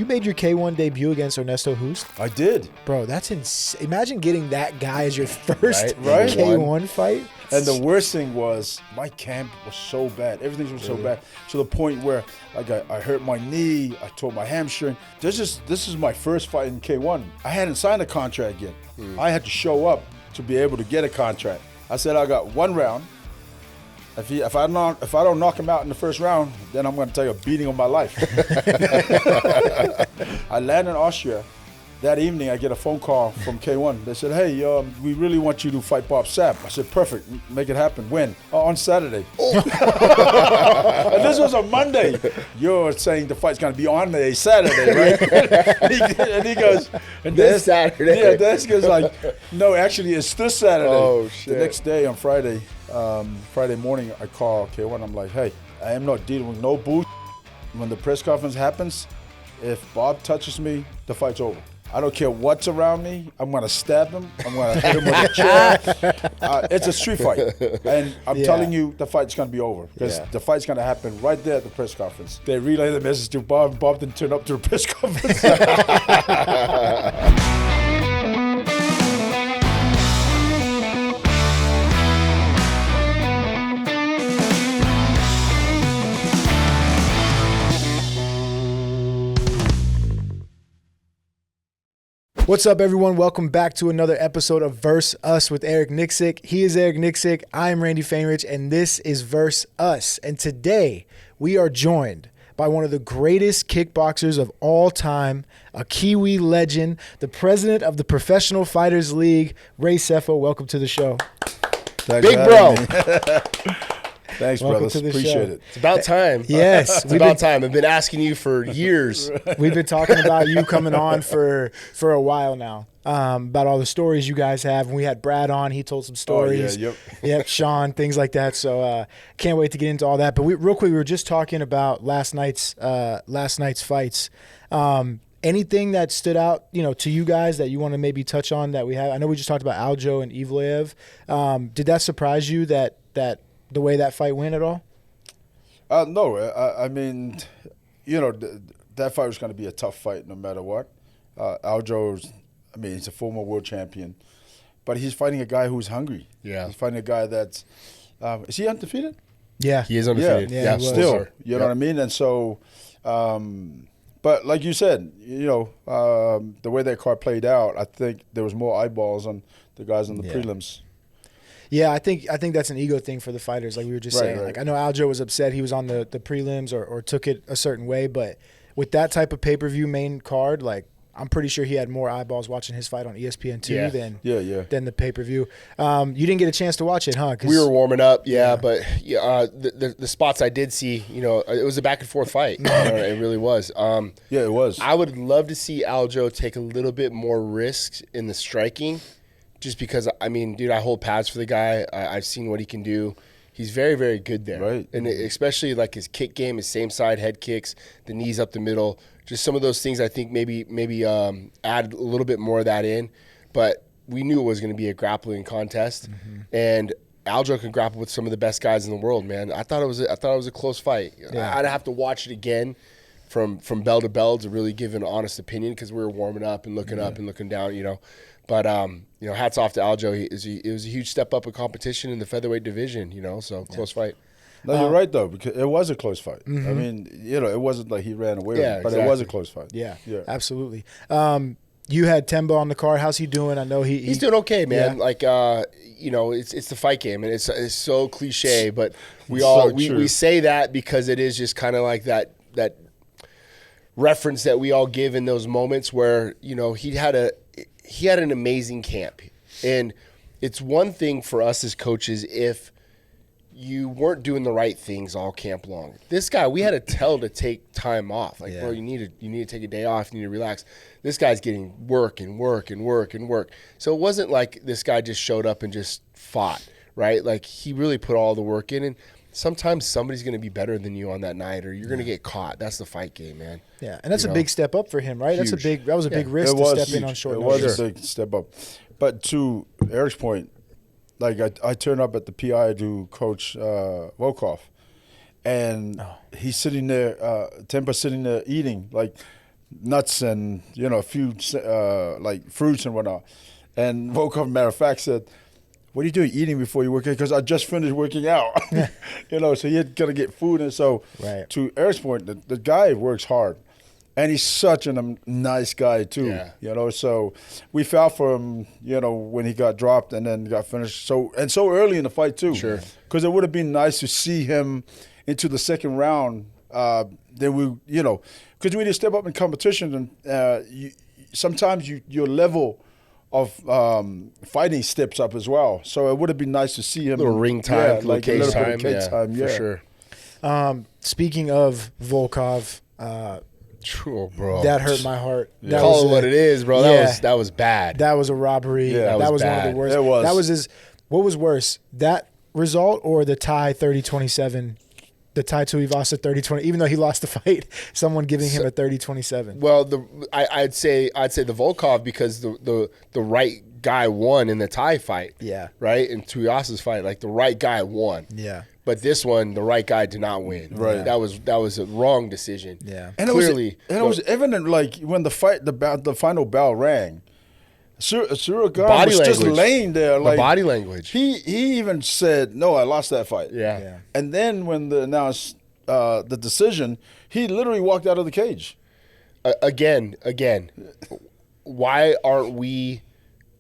you made your K1 debut against Ernest Hoost? I did. Bro, that's insane. Imagine getting that guy as your first Right? K1 fight. And the worst thing was my camp was so bad. Everything was so bad to the point where like I hurt my knee, I tore my hamstring. This is my first fight in K1. I hadn't signed a contract yet. I had to show up to be able to get a contract. I said I got 1 round. If I don't knock him out in the first round, then I'm going to take a beating of my life. I land in Austria. That evening, I get a phone call from K1. They said, hey, we really want you to fight Bob Sapp. I said, perfect, make it happen. When? On Saturday. And this was a Monday. You're saying the fight's going to be on a Saturday, right? and he goes, and this Saturday. Yeah, this goes like, no, actually, it's this Saturday. Oh, shit. The next day on Friday morning, I call K1. I'm like, hey, I am not dealing with no bullshit. When the press conference happens, if Bob touches me, the fight's over. I don't care what's around me. I'm going to stab him. I'm going to hit him with a chair. It's a street fight. And I'm telling you, the fight's going to be over. Because the fight's going to happen right there at the press conference. They relayed the message to Bob, and Bob didn't turn up to the press conference. What's up, everyone? Welcome back to another episode of Verse Us with Eric Nicksick. He is Eric Nicksick. I am Randy Fainrich, and this is Verse Us. And today, we are joined by one of the greatest kickboxers of all time, a Kiwi legend, the president of the Professional Fighters League, Ray Sefo. Welcome to the show. Thanks, big bro. Thanks, Welcome brothers. to the Appreciate show. it. It's about time. Yes. It's about time. I've been asking you for years. We've been talking about you coming on for a while now, about all the stories you guys have. When we had Brad on, he told some stories. Oh, yeah, Yep, Sean, things like that. So can't wait to get into all that. But real quick, we were just talking about last night's fights. Anything that stood out, to you guys that you want to maybe touch on that we have? I know we just talked about Aljo and Evloev. Did that surprise you that the way that fight went at all? No, I mean, that fight was going to be a tough fight no matter what. Aljo's, he's a former world champion, but he's fighting a guy who's hungry. Yeah. He's fighting a guy that's, is he undefeated? Yeah. He is undefeated. Yeah, still. You know what I mean? And so, but like you said, the way that card played out, I think there was more eyeballs on the guys in the prelims. Yeah, I think that's an ego thing for the fighters, like we were just saying. Right. Like I know Aljo was upset he was on the prelims or took it a certain way, but with that type of pay-per-view main card, like I'm pretty sure he had more eyeballs watching his fight on ESPN2 than the pay-per-view. You didn't get a chance to watch it, huh? We were warming up, but the spots I did see, it was a back and forth fight. It really was. It was. I would love to see Aljo take a little bit more risks in the striking. Just because, dude, I hold pads for the guy. I've seen what he can do. He's very, very good there. Right. And especially like his kick game, his same side head kicks, the knees up the middle. Just some of those things I think maybe add a little bit more of that in. But we knew it was going to be a grappling contest. Mm-hmm. And Aljo can grapple with some of the best guys in the world, man. I thought it was a close fight. Yeah. I'd have to watch it again from bell to bell to really give an honest opinion because we were warming up and looking up and looking down, But, hats off to Aljo. It was a huge step up in competition in the featherweight division, so close fight. No, you're right, though, because it was a close fight. Mm-hmm. It wasn't like he ran away with it, but it was a close fight. Yeah, absolutely. You had Tembo on the card. How's he doing? I know he's doing okay, man. Yeah. Like, it's the fight game, and it's so cliche, but we say that because it is just kind of like that reference that we all give in those moments where, he had an amazing camp. And it's one thing for us as coaches if you weren't doing the right things all camp long. This guy, we had to tell to take time off. Like, bro, you need to take a day off. You need to relax. This guy's getting work and work and work and work. So it wasn't like this guy just showed up and just fought, right? Like, he really put all the work in. And sometimes somebody's going to be better than you on that night, or you're going to get caught. That's the fight game, man. Yeah, and that's a big step up for him, right? Huge. That was a big risk to step in on short notice. It was a big step up. But to Eric's point, like I turned up at the PI to coach Volkov, and he's sitting there, Tempo's sitting there eating. Like nuts and a few like fruits and whatnot. And Volkov, matter of fact, said, "What are you doing eating before you work out?" Because I just finished working out. So he had got to get food, and so to Eric's point, the guy works hard. And he's such a nice guy too, So we felt for him, when he got dropped and then got finished so early in the fight too. Sure. Because it would have been nice to see him into the second round. Then we, because when you step up in competition, and sometimes your level of fighting steps up as well. So it would have been nice to see him. A little ring time, like a little bit of cage time, for sure. Speaking of Volkov. Bro, that hurt my heart. Yeah. Call it what it is, bro. That was bad. That was a robbery. Yeah, that was bad. one of the worst. It was. That was what was worse, that result or the tie 30-27, the tie Tuivasa 30-20? Even though he lost the fight, someone giving him a 30-27. Well, I'd say the Volkov, because the right guy won in the tie fight. Yeah. Right? In Tuivasa's fight, like the right guy won. Yeah. But this one, the right guy did not win. Right. That was a wrong decision. Yeah. And clearly, it was evident, like when the final bell rang. Cyril Gane body was language. just laying there, like the body language. He even said, "No, I lost that fight." Yeah. And then when they announced the decision, he literally walked out of the cage. Again, why aren't we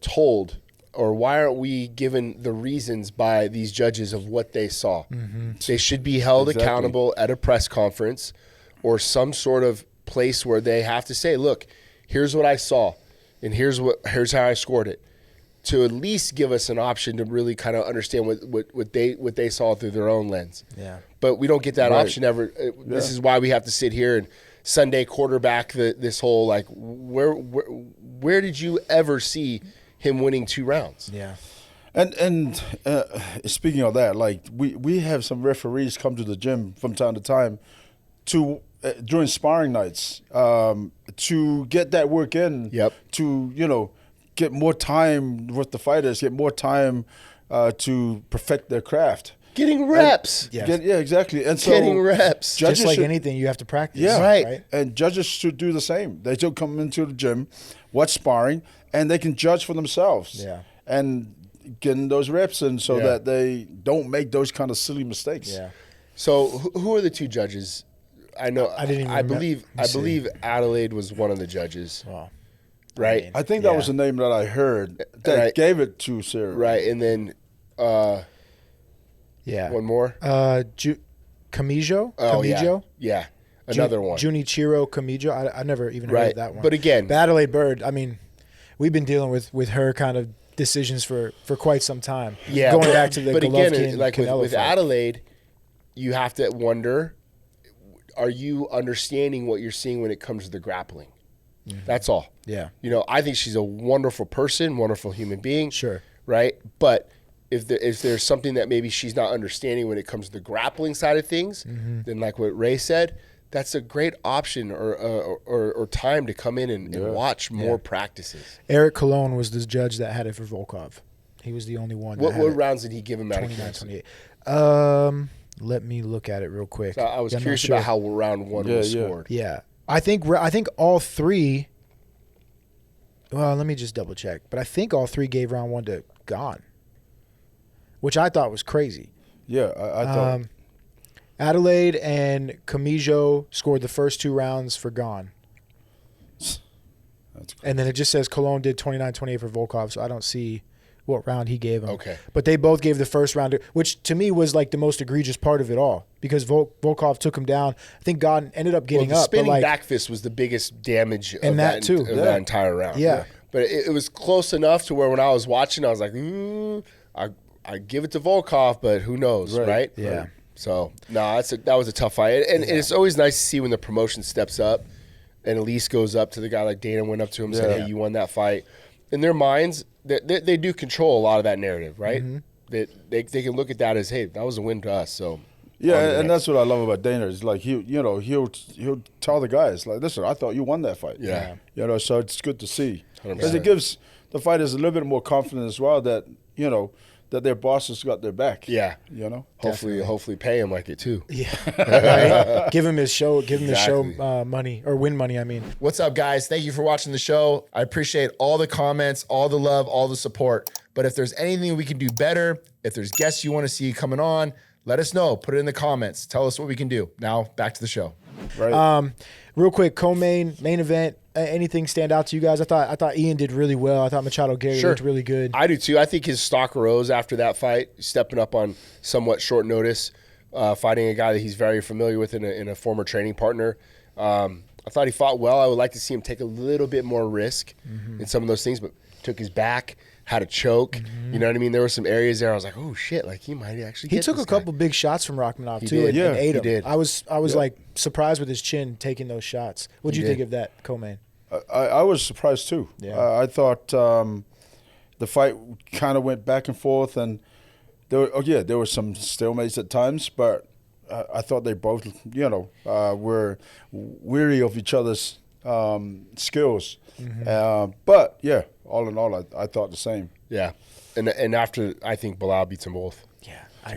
told, or why aren't we given the reasons by these judges of what they saw? Mm-hmm. They should be held accountable at a press conference or some sort of place where they have to say, "Look, here's what I saw, and here's how I scored it," to at least give us an option to really kind of understand what they saw through their own lens. Yeah. But we don't get that Right. option ever. This is why we have to sit here and Sunday quarterback this whole, like, where did you ever see him winning 2 rounds? Yeah. And speaking of that, like we have some referees come to the gym from time to time to during sparring nights to get that work in. Yep. To get more time with the fighters, get more time to perfect their craft. Getting reps. Yeah. Exactly. And so Getting reps. Just like should- anything, you have to practice. Yeah, Right. And judges should do the same. They should come into the gym, watch sparring, and they can judge for themselves. Yeah. And getting those reps in so Yeah. that they don't make those kind of silly mistakes. Yeah. So who are the 2 judges? I know. I didn't even I remember. believe. Let me I see. believe Adelaide was one of the judges. Wow. Right. I think that was the name that I heard that Right. gave it to Sarah. Right. And then Yeah. one more. Camijo? Oh Camijo? yeah. Another one. Junichiro Camijo. I never even heard Right. of that one. But again, Adelaide Bird, I mean, we've been dealing with her kind of decisions for quite some time. Yeah, Going back to the but Golovkin again, like Canelo with fight. Adelaide, you have to wonder: are you understanding what you're seeing when it comes to the grappling? That's all. Yeah. I think she's a wonderful person, wonderful human being. Sure. Right, but if there's something that maybe she's not understanding when it comes to the grappling side of things, then like what Ray said, that's a great option or time to come in and watch more practices. Eric Colon was the judge that had it for Volkov. He was the only one. What rounds did he give him out of 29, curiosity? 28. Let me look at it real quick. So I was I'm not curious sure. about how round 1 was scored. Yeah, I think all 3. Well, let me just double check. But I think all 3 gave round 1 to Gane, which I thought was crazy. Yeah, I thought. Adelaide and Camijo scored the first 2 rounds for Gane. That's crazy. And then it just says Cologne did 29-28 for Volkov, so I don't see what round he gave him. Okay. But they both gave the first round, which to me was like the most egregious part of it all because Volkov took him down. I think God ended up getting the up. spinning but like, back fist was the biggest damage of And that too. that entire round. Yeah. But it was close enough to where when I was watching, I was like, I give it to Volkov, but who knows, right? Yeah. Right. So, no, that was a tough fight. And it's always nice to see when the promotion steps up and Elise goes up to the guy like Dana went up to him and said, hey, you won that fight. In their minds, they do control a lot of that narrative, right? They can look at that as, hey, that was a win to us. So Yeah, and that's what I love about Dana. Is like he'll tell the guys like, listen, I thought you won that fight. Yeah. So it's good to see because 100%. it gives the fighters a little bit more confidence as well that that their bosses got their back. Yeah. You know? Hopefully pay him like it too. Yeah. Right? Give him his show. Give him Exactly. the show money or win money. I mean. What's up, guys? Thank you for watching the show. I appreciate all the comments, all the love, all the support. But if there's anything we can do better, if there's guests you want to see coming on, let us know. Put it in the comments. Tell us what we can do. Now, back to the show. Right. Real quick, main event. Anything stand out to you guys? I thought Ian did really well. I thought Machado Gary looked really good. I do too. I think his stock rose after that fight, stepping up on somewhat short notice, fighting a guy that he's very familiar with in a former training partner. I thought he fought well. I would like to see him take a little bit more risk in some of those things, but took his back, had a choke. You know what I mean? There were some areas there I was like, oh shit, like he might actually get He took this a couple big shots from Rachmanov too, did. and ate him. did. I was like surprised with his chin taking those shots. What'd you think of that, co-main? I was surprised too. Yeah. I thought the fight kind of went back and forth, and there were some stalemates at times, but I thought they both, were weary of each other's skills. But yeah, all in all, I thought the same. Yeah. And after, I think Bilal beats them both. Yeah, I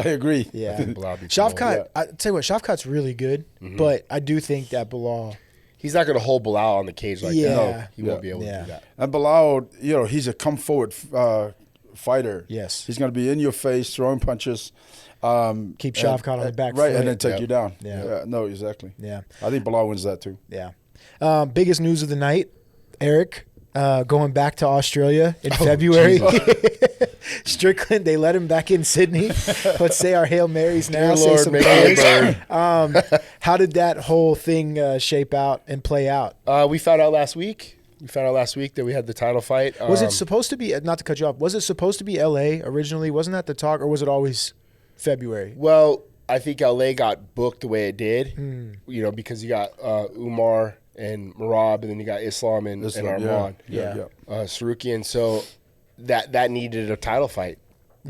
agree. Yeah. I think Bilal beats them both. Shavkat, I tell you what, Shavkat's really good, but I do think that Bilal. He's not going to hold Bilal on the cage like Yeah. that. No, he won't be able Yeah. to do that. And Bilal, he's a come forward fighter. Yes. He's going to be in your face, throwing punches. Keep Shavkat on the back right, foot. and then take you down. Yeah. No, exactly. Yeah. I think Bilal wins that too. Yeah. Biggest news of the night, Eric, going back to Australia in February. Strickland, they let him back in Sydney. Let's say our Hail Marys now. Dear Say Lord, some make me a prayers. How did that whole thing shape out and play out? We found out last week. That we had the title fight. Was it supposed to be, not to cut you off, was it supposed to be L.A. originally? Wasn't that the talk, or was it always February? Well, I think LA got booked the way it did, because you got Umar and Marab, and then you got Islam and Arman. Sarukian. So that needed a title fight.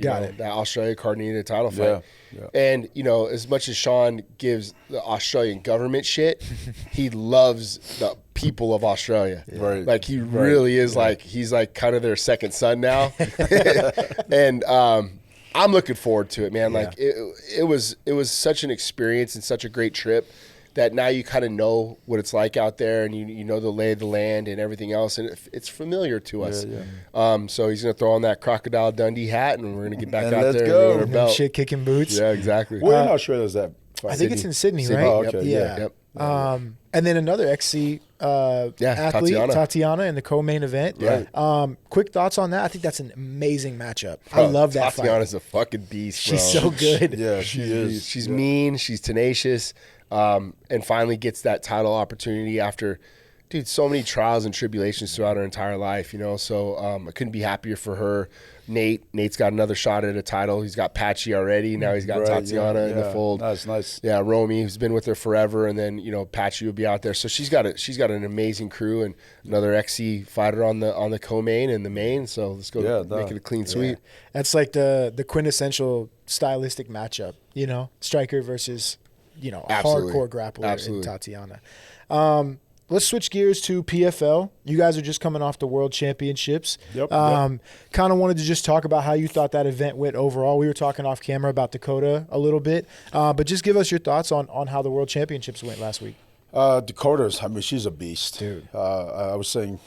Got it. That Australia card needed a title fight. Yeah. And, as much as Sean gives the Australian government shit, he loves the people of Australia. Right. Like, he really is he's like kind of their second son now. And I'm looking forward to it, man. Like, it was such an experience and such a great trip that now you kind of know what it's like out there, and you know the lay of the land and everything else, and it's familiar to us. So he's going to throw on that Crocodile Dundee hat, and we're going to get back out let's there go. and go our belt. Shit kicking boots. Yeah, exactly. Where in Australia is that fight? I think it's in Sydney, Sydney. right? Oh, okay. Yeah. Yep. And then another XC athlete, Tatiana, in the co-main event. Right. Quick thoughts on that? I think that's an amazing matchup. I love that fight. Tatiana's a fucking beast, bro. She's so good. Yeah, she is. She's mean. She's tenacious. And finally gets that title opportunity after, so many trials and tribulations throughout her entire life, So I couldn't be happier for her. Nate's got another shot at a title. He's got Patchy already. Now he's got Tatiana in the fold. That's nice. Yeah, Romy, who's been with her forever, and then Patchy will be out there. So she's got an amazing crew and another XC fighter on the co-main and the main. So let's go make it a clean sweep. That's like the quintessential stylistic matchup. Striker versus a hardcore grappler in Tatiana. Let's switch gears to PFL. You guys are just coming off the World Championships. Yep. Kind of wanted to just talk about how you thought that event went overall. We were talking off camera about Dakota a little bit, but just give us your thoughts on how the World Championships went last week. Dakota's, she's a beast. Dude. We were saying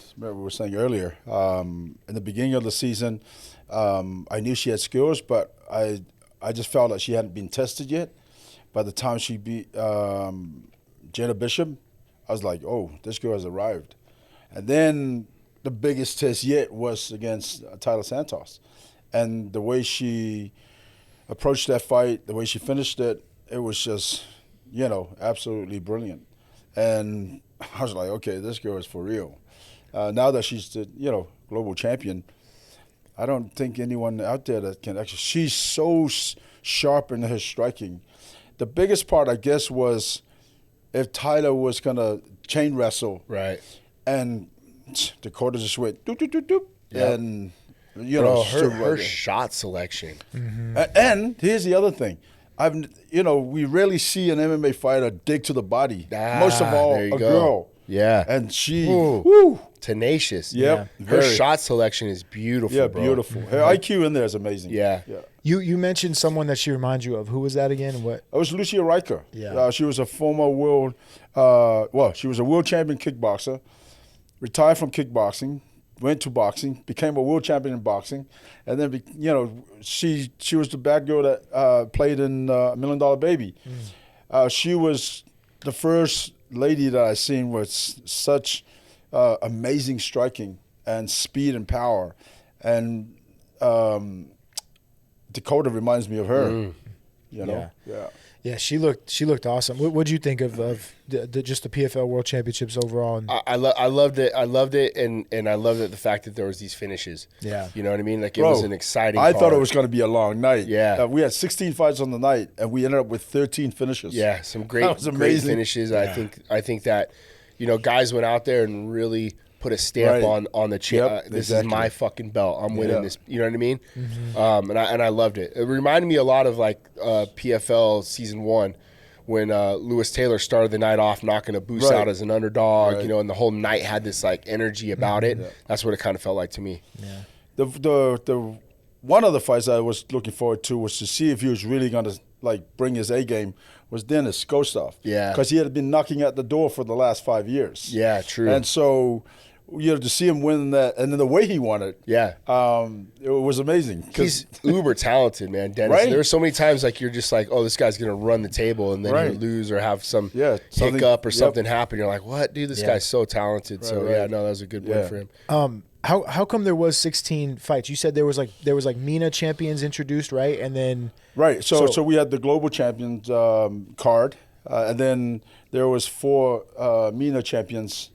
earlier, in the beginning of the season, I knew she had skills, but I just felt that she hadn't been tested yet. By the time she beat Jenna Bishop, I was like, oh, this girl has arrived. And then the biggest test yet was against Tyler Santos. And the way she approached that fight, the way she finished it, it was just, absolutely brilliant. And I was like, okay, this girl is for real. Now that she's the, global champion, I don't think anyone out there that can actually, she's so sharp in her striking. The biggest part, I guess, was if Tyler was going to chain wrestle. Right. And Dakota just went doop, doop, doop, doop. Yep. And, her shot selection. Mm-hmm. And here's the other thing. We rarely see an MMA fighter dig to the body. Most of all, a girl. Yeah. And she tenacious. Yep. Her Very. shot selection is beautiful. Yeah, bro. beautiful. Her IQ in there is amazing. Yeah. You mentioned someone that she reminds you of. Who was that again? And what? It was Lucia Riker. Yeah. She was a former she was a world champion kickboxer, retired from kickboxing, went to boxing, became a world champion in boxing, and then, she was the bad girl that played in $1 Million Baby. She was the first lady that I seen with such amazing striking and speed and power. And Dakota reminds me of her. You know? Yeah. Yeah, she looked awesome. What'd you think of just the PFL World Championships overall? And I loved it. I loved it, and I loved the fact that there was these finishes. Yeah. You know what I mean? Like, it was an exciting I thought card. it was going to be a long night. Yeah. We had 16 fights on the night, and we ended up with 13 finishes. Yeah, some That great, was great amazing. finishes. I think that, guys went out there and really put a stamp Right. on the Yep, this exactly. is my fucking belt. I'm winning Yeah. this. You know what I mean? And I loved it. It reminded me a lot of like PFL season 1. When Lewis Taylor started the night off knocking a Boost Right. out as an underdog, Right. and the whole night had this like energy about it. That's what it kind of felt like to me. yeah, The one of the fights I was looking forward to was to see if he was really going to like bring his A game was Dennis Kostov. Yeah. Because he had been knocking at the door for the last 5 years. Yeah, true. And so, to see him win that, and then the way he won it, Yeah. it was amazing. 'Cause- He's uber talented, man, Dennis. Right. There were so many times like you're just like, oh, this guy's gonna run the table, and then Right. you lose or have some something- hiccup or yep. something happen. You're like, what, dude? This guy's so talented. So right. yeah, no, that was a good win Yeah. for him. how come there was 16 fights? You said there was like MENA champions introduced, right? And then Right. So we had the global champions card, and then there was 4 MENA champions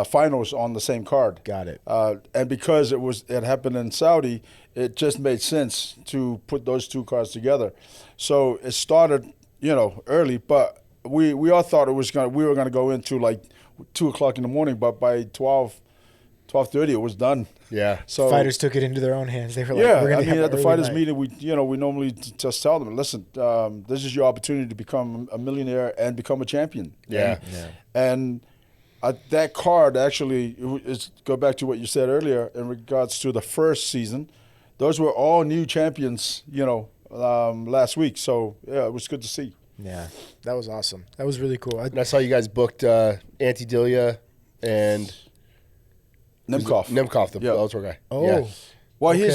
finals on the same card. Got it. And because it happened in Saudi, it just made sense to put those 2 cards together. So it started, early, but we all thought we were gonna go into like 2:00 in the morning, but by 12:30 it was done. Yeah. So fighters took it into their own hands. They were like, yeah, we're gonna I mean, have at the an fighters early night. meeting, we normally just tell them, listen, this is your opportunity to become a millionaire and become a champion. Yeah. And that card actually is go back to what you said earlier in regards to the first season. Those were all new champions, last week. So yeah, it was good to see. Yeah, that was awesome. That was really cool. And I saw you guys booked Antidilia and Nemkov. Nemkov, the Yeah. Bellator guy. Oh, Yeah. Well, Okay.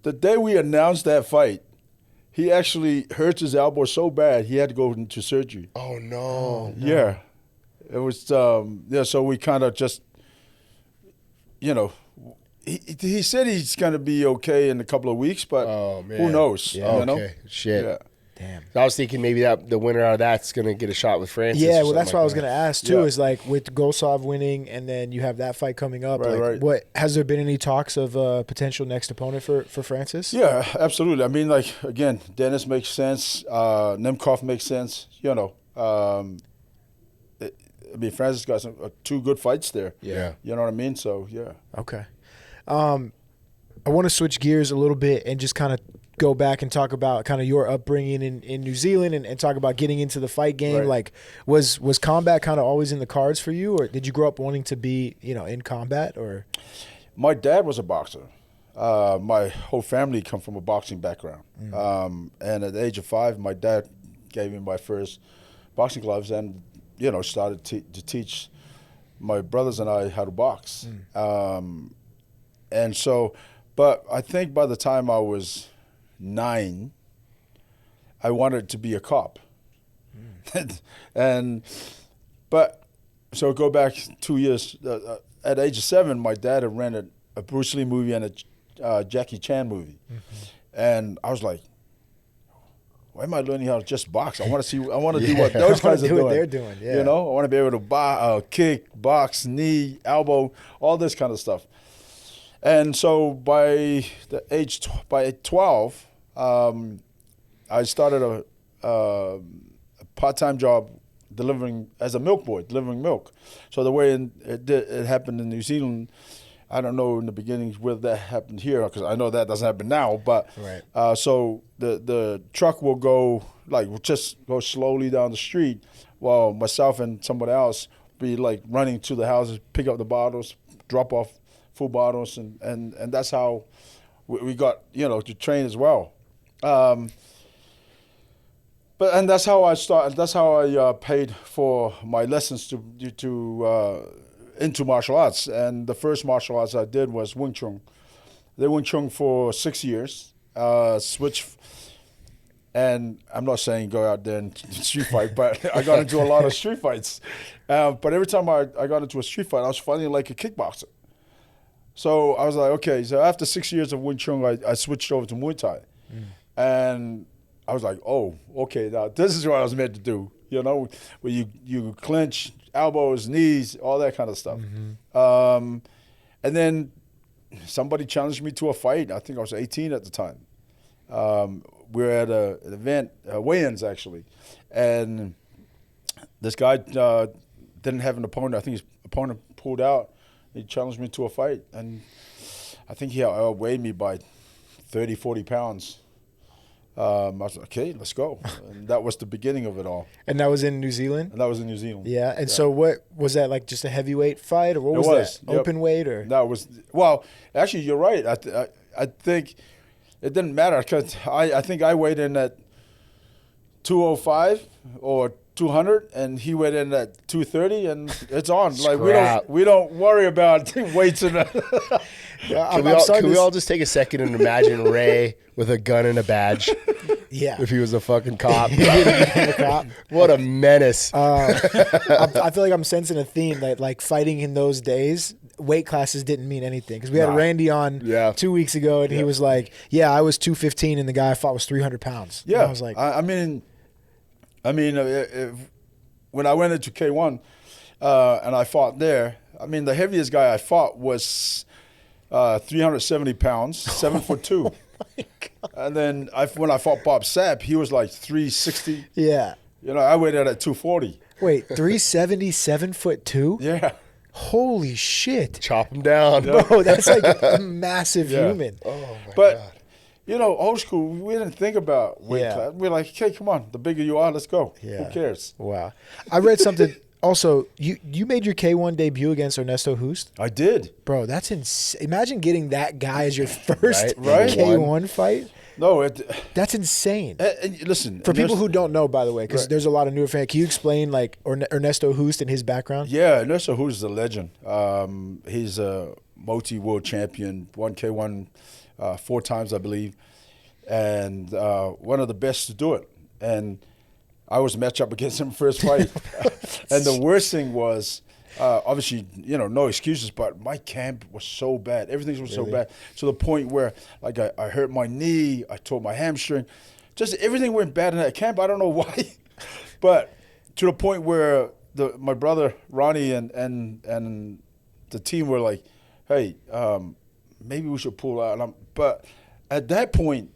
the day we announced that fight, he actually hurt his elbow so bad he had to go into surgery. Oh no. Yeah, it was. So we kind of just, he said he's going to be okay in a couple of weeks, but Oh man. who knows? Yeah. You know? Okay. Shit. Yeah. damn. I was thinking maybe the winner out of that's gonna get a shot with Francis. Yeah, or well, that's something what I was like going that. to ask too. Yeah. Is like with Gosov winning, and then you have that fight coming up. Right, like, right. what has there been any talks of a potential next opponent for Francis? Yeah, absolutely. I mean, like, again, Dennis makes sense. Nemkov makes sense. Francis got 2 good fights there. Yeah. You know what I mean? So, yeah. Okay. I want to switch gears a little bit and just kind of go back and talk about kind of your upbringing in New Zealand and talk about getting into the fight game. Right. Like, was combat kind of always in the cards for you, or did you grow up wanting to be, in combat, or? My dad was a boxer. My whole family come from a boxing background. And at the age of 5, my dad gave me my first boxing gloves and, started to teach my brothers and I how to box. And so, but I think by the time I was 9, I wanted to be a cop. So go back 2 years. At the age of 7, my dad had rented a Bruce Lee movie and a Jackie Chan movie. And I was like, why am I learning how to just box? I want to do what those guys are do doing. what they're doing, yeah. I want to be able to kick, box, knee, elbow, all this kind of stuff. And so by 12, I started a part-time job delivering milk. So the way it happened in New Zealand, I don't know in the beginning whether that happened here, because I know that doesn't happen now. But Right. so the truck will go just go slowly down the street, while myself and someone else be like running to the houses, pick up the bottles, drop off full bottles, and that's how we got, you know, to train as well. And that's how I started. That's how I paid for my lessons to into martial arts. And the first martial arts I did was Wing Chun. Did Wing Chun for 6 years. And I'm not saying go out there and street fight, but I got into a lot of street fights. But every time I got into a street fight, I was fighting like a kickboxer. So I was like, okay. So after 6 years of Wing Chun, I switched over to Muay Thai, and I was like, oh, okay, now this is what I was meant to do, you know, where you clinch, elbows, knees, all that kind of stuff. And then somebody challenged me to a fight. I think I was 18 at the time. We were at an event, weigh-ins actually, and this guy didn't have an opponent. I think his opponent pulled out. He challenged me to a fight, and I think he outweighed me by 30, 40 pounds. I was like, okay, let's go. And that was the beginning of it all. And that was in New Zealand? And that was in New Zealand. Yeah. And so what was that, like just a heavyweight fight, or what was that? Yep. Open weight or? That was, well, actually, you're right. I think it didn't matter because I think I weighed in at 205 or 200, and he weighed in at 230, and it's on. Like we don't worry about weights and. Can we all just take a second and imagine Ray with a gun and a badge? Yeah. If he was a fucking cop. A cop. What a menace. I feel like I'm sensing a theme that, like, fighting in those days, weight classes didn't mean anything. Because we had Randy on 2 weeks ago, and he was like, yeah, I was 215, and the guy I fought was 300 pounds. Yeah. And I was like, I mean, when I went into K1 and I fought there, I mean, the heaviest guy I fought was 370 pounds, 7'2". Oh my God. And then when I fought Bob Sapp, he was like 360. Yeah. You know, I weighed in at 240. Wait, 370, 7'2"? Yeah. Holy shit. Chop him down. Bro, that's like a massive human. Oh, my But, God. you know, old school, we didn't think about weight class. We're like, okay, come on. The bigger you are, let's go. Yeah. Who cares? Wow. I read something. Also, you made your K1 debut against Ernesto Hoost? I did. Bro, that's insane. Imagine getting that guy as your first Right. K1 fight. No, That's insane. and listen. For people who don't know, by the way, because there's a lot of newer fans, can you explain, like, Ernesto Hoost and his background? Yeah, Ernest Hoost is a legend. He's a multi-world champion, won K1 4 times, I believe, and one of the best to do it. And I was matched up against him first fight. And the worst thing was, obviously, you know, no excuses, but my camp was so bad. Everything was so bad. To the point where, like, I hurt my knee, I tore my hamstring. Just everything went bad in that camp. I don't know why. But to the point where my brother, Ronnie, and the team were like, hey, maybe we should pull out. But at that point,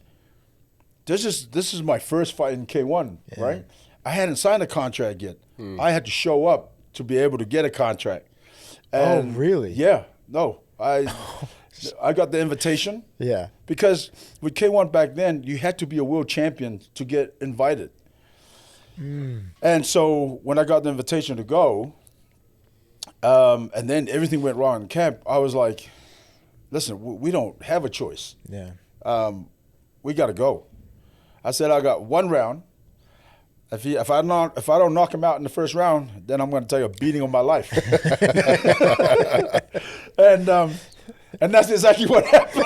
this is my first fight in K1, right? I hadn't signed a contract yet. I had to show up to be able to get a contract. And really? Yeah. No. I got the invitation. Yeah. Because with K1 back then, you had to be a world champion to get invited. And so when I got the invitation to go, and then everything went wrong in camp, I was like, listen, we don't have a choice. Yeah. We got to go. I said, I got 1 round. If I don't knock him out in the first round, then I'm going to take a beating on my life. And that's exactly what happened.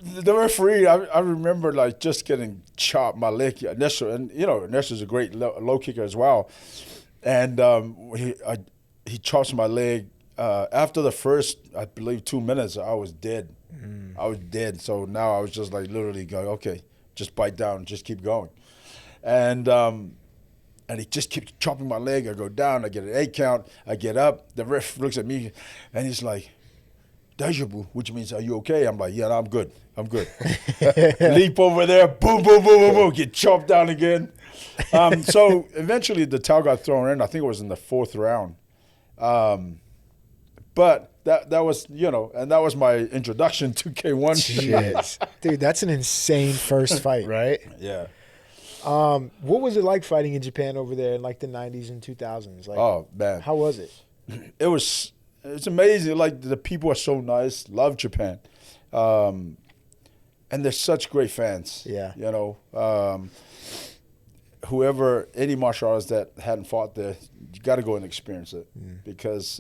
The referee, I remember, like, just getting chopped my leg. And you know, Ernesto's a great low kicker as well. And he chops my leg. After the first, I believe, 2 minutes, I was dead. I was dead. So now I was just like literally going, okay, just bite down, just keep going. And he just keeps chopping my leg. I go down, I get an 8 count, I get up. The ref looks at me and he's like, deja vu, which means, are you okay? I'm like, yeah, I'm good. Leap over there, boom, boom, boom, boom, boom, get chopped down again. So eventually the towel got thrown in. I think it was in the 4th round. But that was, you know, and that was my introduction to K1. Jeez. Dude, that's an insane first fight. Right? Yeah. What was it like fighting in Japan over there in like the 90s and 2000s? Like, Oh man, how was it? It's amazing. Like the people are so nice. Love Japan, and they're such great fans. Yeah. You know, any martial artist that hadn't fought there, you got to go and experience it because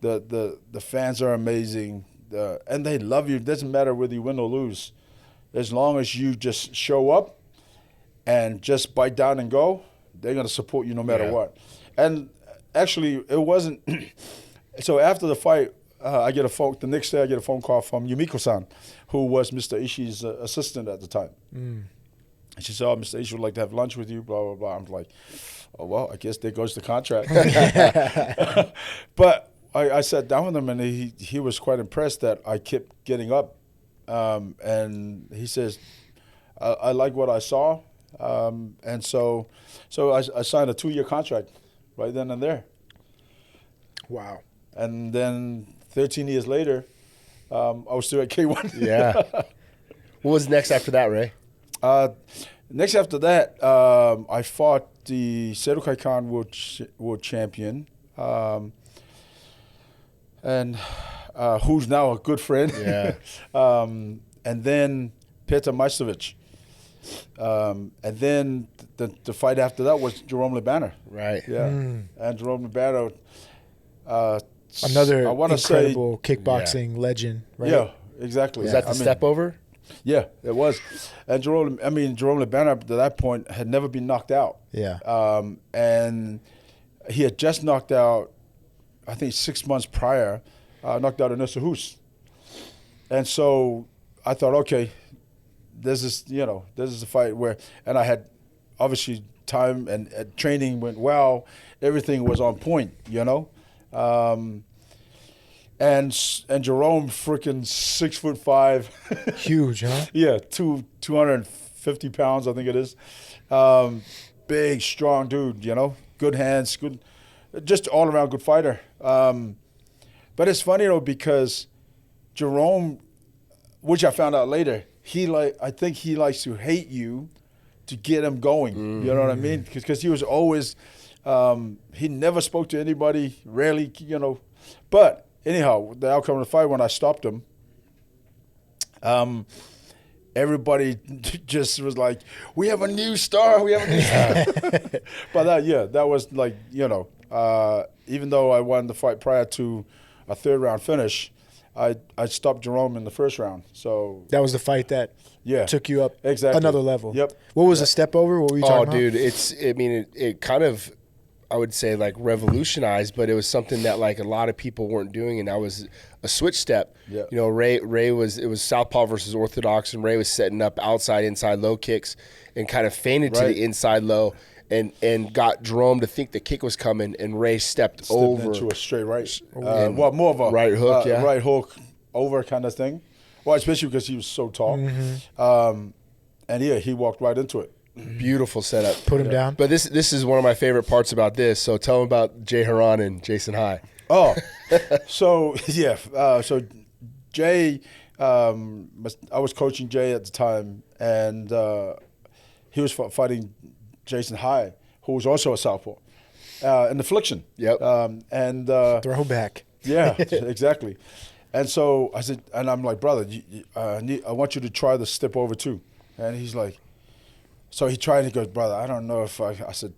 the fans are amazing, and they love you. It doesn't matter whether you win or lose, as long as you just show up and just bite down and go. They're gonna support you no matter what. And actually, it wasn't. So after the fight, I get a phone. The next day, I get a phone call from Yumiko-san, who was Mr. Ishii's assistant at the time. And she said, "Oh, Mr. Ishii would like to have lunch with you." Blah blah blah. I'm like, "Oh well, I guess there goes the contract." But I sat down with him, and he was quite impressed that I kept getting up. And he says, "I like what I saw," and so I signed a 2-year contract right then and there. Wow. And then 13 years later, I was still at K1. Yeah. What was next after that, Ray? Next after that, I fought the Seto-Kai-Kan world champion, and who's now a good friend. Yeah. And then Petar Majstorovic. And then the fight after that was Jermoe Le Banner. Right. Yeah. And Jermoe Le Banner. Another I wanna incredible kickboxing legend, right? Yeah, exactly. Was that the step over? Yeah, it was. And Jermoe Le Banner at that point had never been knocked out. Yeah. And he had just knocked out, I think 6 months prior, knocked out Ernest Hoost. And so I thought, okay, this is a fight where, and I had obviously time and training went well, everything was on point, and Jerome freaking 6'5", Huge, huh? yeah, 250 pounds, I think it is, big, strong dude, good hands, good, just all around good fighter. But it's funny though because Jerome, which I found out later, I think he likes to hate you to get him going. You know what I mean? Because he was always, he never spoke to anybody, rarely, But anyhow, the outcome of the fight, when I stopped him, everybody just was like, "We have a new star. We have a new star." But that was like, even though I won the fight prior to a 3rd round finish, I stopped Jerome in the 1st round. So that was the fight that took you up another level. Yep. What was the step over? What were you talking about? Oh, dude, it kind of, I would say, like revolutionized, but it was something that like a lot of people weren't doing, and that was a switch step. Yeah. Ray was southpaw versus orthodox, and Ray was setting up outside, inside low kicks, and kind of feinted to the inside low, and got Jerome to think the kick was coming, and Ray stepped over into a straight right. More of a right hook, right hook over kind of thing. Well, especially because he was so tall, and he walked right into it. Beautiful setup. Put him down. But this is one of my favorite parts about this. So tell him about Jay Haran and Jason High. Oh, so Jay, I was coaching Jay at the time, and he was fighting Jason High, who was also a southpaw, in the Affliction. Yep. Throwback. Yeah, exactly. And so I said, and I'm like, brother, I want you to try the step over too. And he's like, so he tried and he goes, brother, I don't know if I said,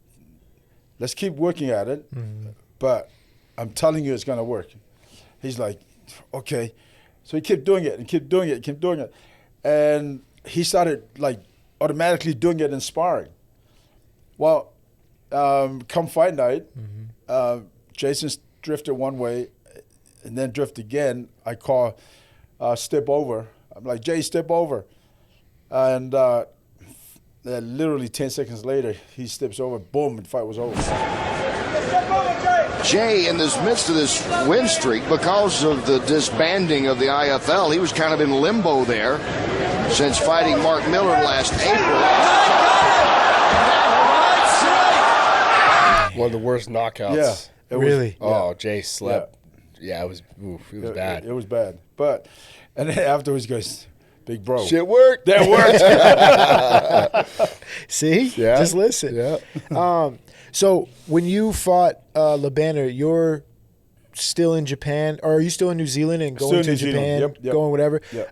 let's keep working at it, but I'm telling you it's going to work. He's like, okay. So he kept doing it and kept doing it and kept doing it. And he started like automatically doing it in sparring. Well, come fight night, Jason drifted one way and then drift again. I call step over. I'm like, Jay, step over. And literally 10 seconds later, he steps over, boom, and the fight was over. Jay, in this midst of this win streak, because of the disbanding of the IFL, he was kind of in limbo there since fighting Mark Miller last April. One of the worst knockouts. Yeah. Really? Jay slept. Yeah, it was bad. It was bad. And then afterwards he goes, Big bro. Shit worked. That worked. See? Yeah. Just listen. Yeah. So when you fought Le Banner, you're still in Japan, or are you still in New Zealand and going Still to in New Japan, Zealand. Yep. going whatever? Yep.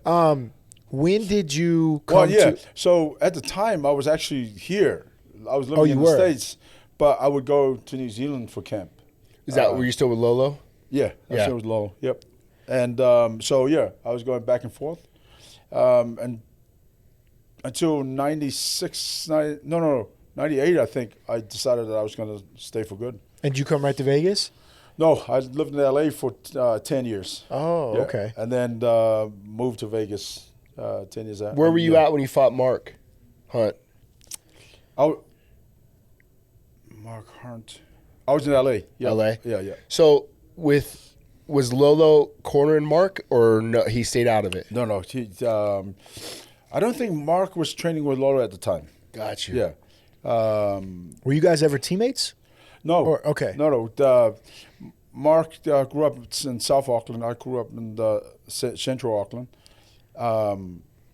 When did you come Well, yeah. to? So at the time, I was actually here. I was living you in were? the States, but I would go to New Zealand for camp. Is that were you still with Lolo? Yeah, I Yeah. was low. Yep. And so yeah, I was going back and forth, and until 96, 98, I think I decided that I was going to stay for good. And you come right to Vegas? No, I lived in LA for 10 years. Oh, Yeah. okay. And then moved to Vegas 10 years after. Where were you at when you fought Mark Hunt? Mark Hunt. I was in LA. Yeah. LA? Yeah. So was Lolo cornering Mark, or no? He stayed out of it. No. I don't think Mark was training with Lolo at the time. Gotcha. Yeah. Were you guys ever teammates? No. Okay. No. Mark grew up in South Auckland. I grew up in Central Auckland.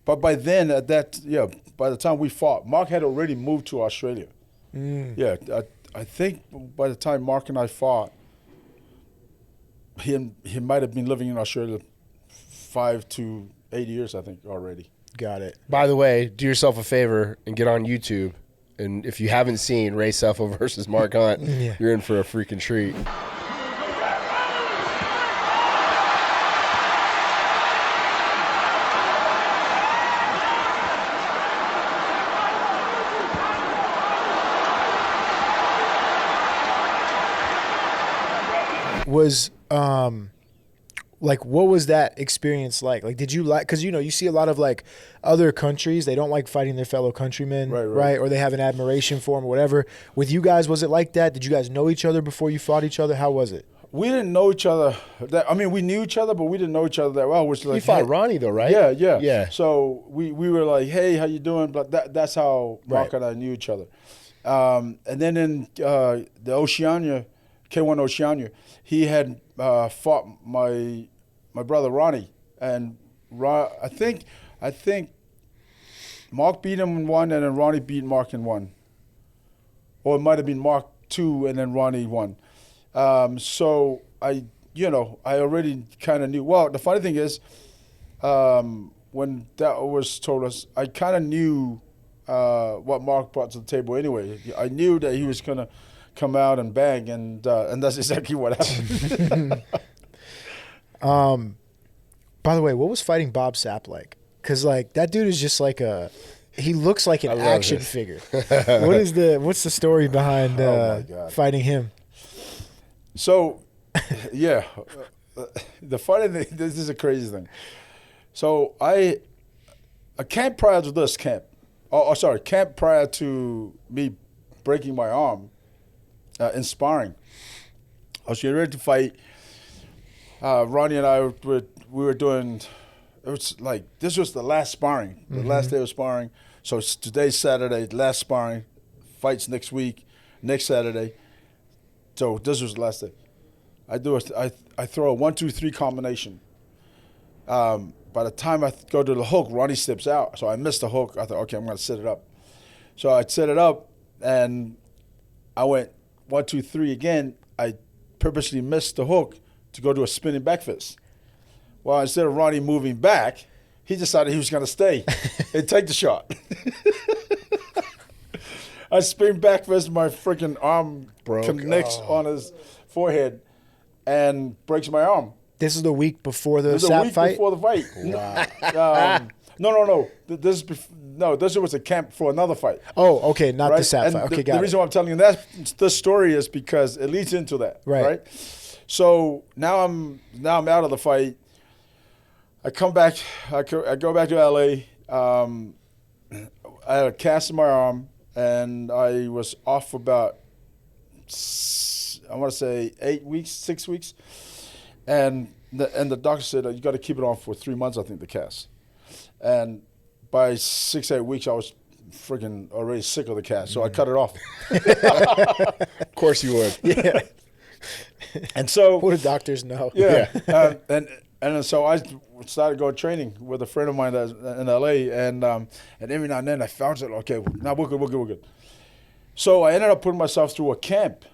But by then, by the time we fought, Mark had already moved to Australia. Yeah, I think by the time Mark and I fought, he might have been living in Australia 5 to 8 years, I think, already. Got it. By the way, do yourself a favor and get on YouTube. And if you haven't seen Ray Sefo versus Mark Hunt, you're in for a freaking treat. Was like, what was that experience like? Like, did you like, because you see a lot of like other countries, they don't like fighting their fellow countrymen, right? Or they have an admiration for them or whatever. With you guys, was it like that? Did you guys know each other before you fought each other? How was it? We didn't know each other. We knew each other, but we didn't know each other that well. Which like, You fought Ronnie though, right? Yeah. So we were like, hey, how you doing? But that's how Mark and I knew each other. And then in the Oceania, K1 Oceania, he had fought my brother Ronnie, and I think Mark beat him in one, and then Ronnie beat Mark in one, or it might have been Mark 2 and then Ronnie 1. So I already kind of knew. Well, the funny thing is, when that was told us, I kind of knew what Mark brought to the table anyway. I knew that he was gonna come out and bang, and that's exactly what happened. By the way, what was fighting Bob Sapp like? Because like that dude is just like he looks like an action figure. What's the story behind fighting him? So, yeah, the funny thing, this is a crazy thing. So a camp prior to this camp prior to me breaking my arm, in sparring, I was getting ready to fight. Ronnie and I we were doing. It was like this was the last sparring, the last day of sparring. So today's Saturday, last sparring, fights next week, next Saturday. So this was the last day. I throw a 1-2-3 combination. By the time I go to the hook, Ronnie steps out. So I missed the hook. I thought, okay, I'm going to set it up. So I set it up, and I went 1-2-3 again. I purposely missed the hook to go to a spinning back fist. Well, instead of Ronnie moving back, he decided he was going to stay and take the shot. I spin back fist, my freaking arm connects on his forehead and breaks my arm. This is the week before the This Sapp fight? before the fight. Wow. No. This was a camp for another fight. Oh, okay, not Right? the Sapp And fight. Okay, the got it. reason why I'm telling you this story is because it leads into that. Right. So now I'm out of the fight. I come back. I go back to LA. I had a cast in my arm, and I was off for about, I want to say 6 weeks, and the doctor said you got to keep it on for 3 months. I think the cast, and by 6-8 weeks I was freaking already sick of the cast, so I cut it off. Of course you would. Yeah. And so What do doctors know? yeah. And so started going training with a friend of mine that's in LA, and every now and then I found it. Okay, now we're good. So I ended up putting myself through a camp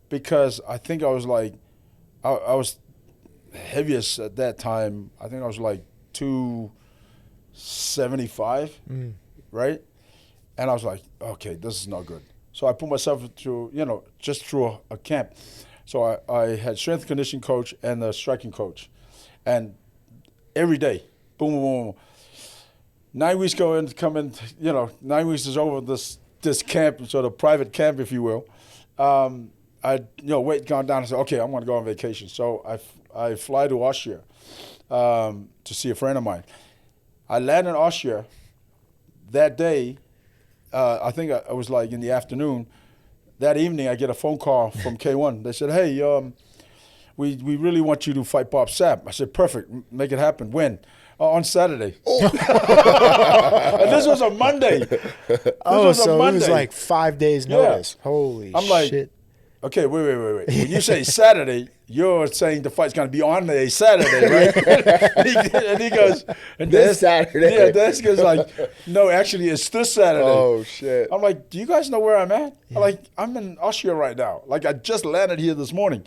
because I think I was like, I was heaviest at that time. I think I was like 275, right? And I was like, okay, this is not good. So I put myself through, just through a camp. So I had strength and conditioning coach and a striking coach. And every day, boom, boom, boom. 9 weeks 9 weeks is over this camp, sort of private camp, if you will. Weight gone down. I said, okay, I'm going to go on vacation. So I fly to Austria to see a friend of mine. I land in Austria that day. I think I was like in the afternoon. That evening, I get a phone call from K1. They said, hey, we really want you to fight Bob Sapp. I said, perfect, make it happen. When? On Saturday. Oh. And this was a Monday. It was like 5 days notice. Yeah. Holy I'm like, shit. Okay, wait. When you say Saturday, you're saying the fight's going to be on a Saturday, right? and he goes, this Saturday. Yeah, this goes like, no, actually, it's this Saturday. Oh, shit. I'm like, do you guys know where I'm at? Yeah. I'm in Austria right now. Like, I just landed here this morning.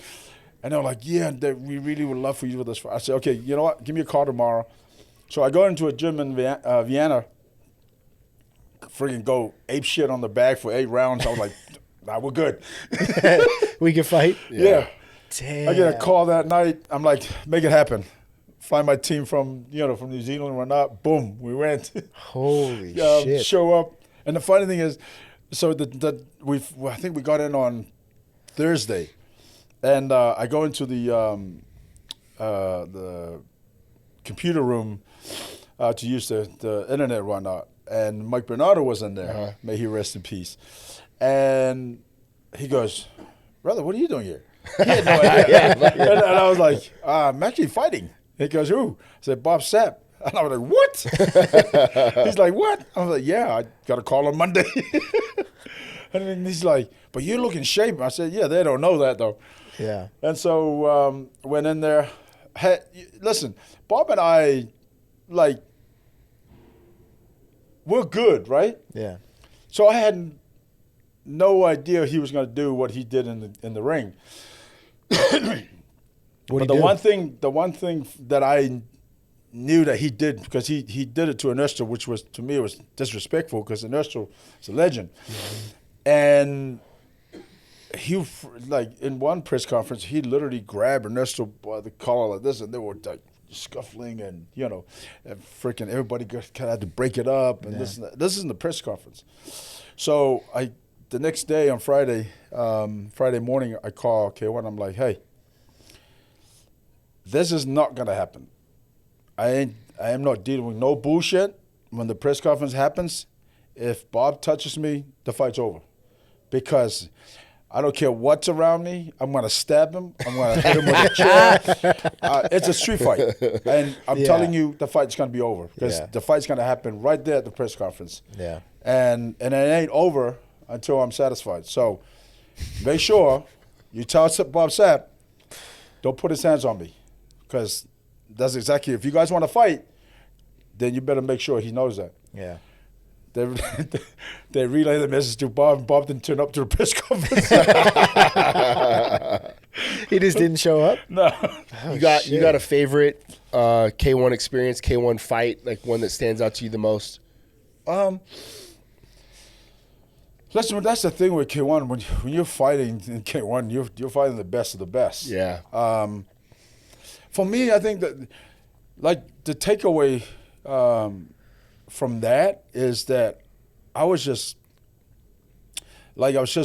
And they're like, yeah, we really would love for you for this fight. I said, okay, you know what? Give me a call tomorrow. So I go into a gym in Vienna, freaking go ape shit on the bag for 8 rounds. I was like, nah, we're good. We can fight? Yeah. Damn. I get a call that night. I'm like, make it happen. Fly my team from New Zealand and whatnot. Boom, we went. Holy shit. Show up. And the funny thing is, so I think we got in on Thursday. And I go into the computer room to use the internet and whatnot. And Mike Bernardo was in there. May he rest in peace. And he goes, brother, what are you doing here? He had no idea. And I was like, I'm actually fighting. He goes, who? I said, Bob Sapp. And I was like, what? He's like, what? I was like, yeah, I got a call on Monday. And then he's like, but you look in shape. I said, yeah, they don't know that, though. Yeah. And so went in there. Listen, Bob and I, we're good, right? Yeah. So I had no idea he was going to do what he did in the ring. But the one thing that I knew that he did, because he did it to Ernesto, which was, to me, it was disrespectful because Ernesto is a legend. Mm-hmm. And he, in one press conference, he literally grabbed Ernesto by the collar like this, and they were like scuffling, and and freaking everybody kind of had to break it up, and this and that. This is in the press conference. So the next day on Friday morning, I call K1. I'm like, hey, this is not gonna happen. I am not dealing with no bullshit. When the press conference happens, if Bob touches me, the fight's over, because I don't care what's around me. I'm going to stab him. I'm going to hit him with a chair. It's a street fight. And I'm telling you, the fight's going to be over, because the fight's going to happen right there at the press conference. Yeah. And it ain't over until I'm satisfied. So make sure you tell Bob Sapp, don't put his hands on me, because that's exactly, if you guys want to fight, then you better make sure he knows that. Yeah. They relayed the message to Bob, and Bob didn't turn up to the press conference. He just didn't show up? No. You got a favorite K1 experience, K1 fight, like one that stands out to you the most? Listen, that's the thing with K1. When you're fighting in K1, you're fighting the best of the best. Yeah. For me, I think that, the takeaway from that is that I was just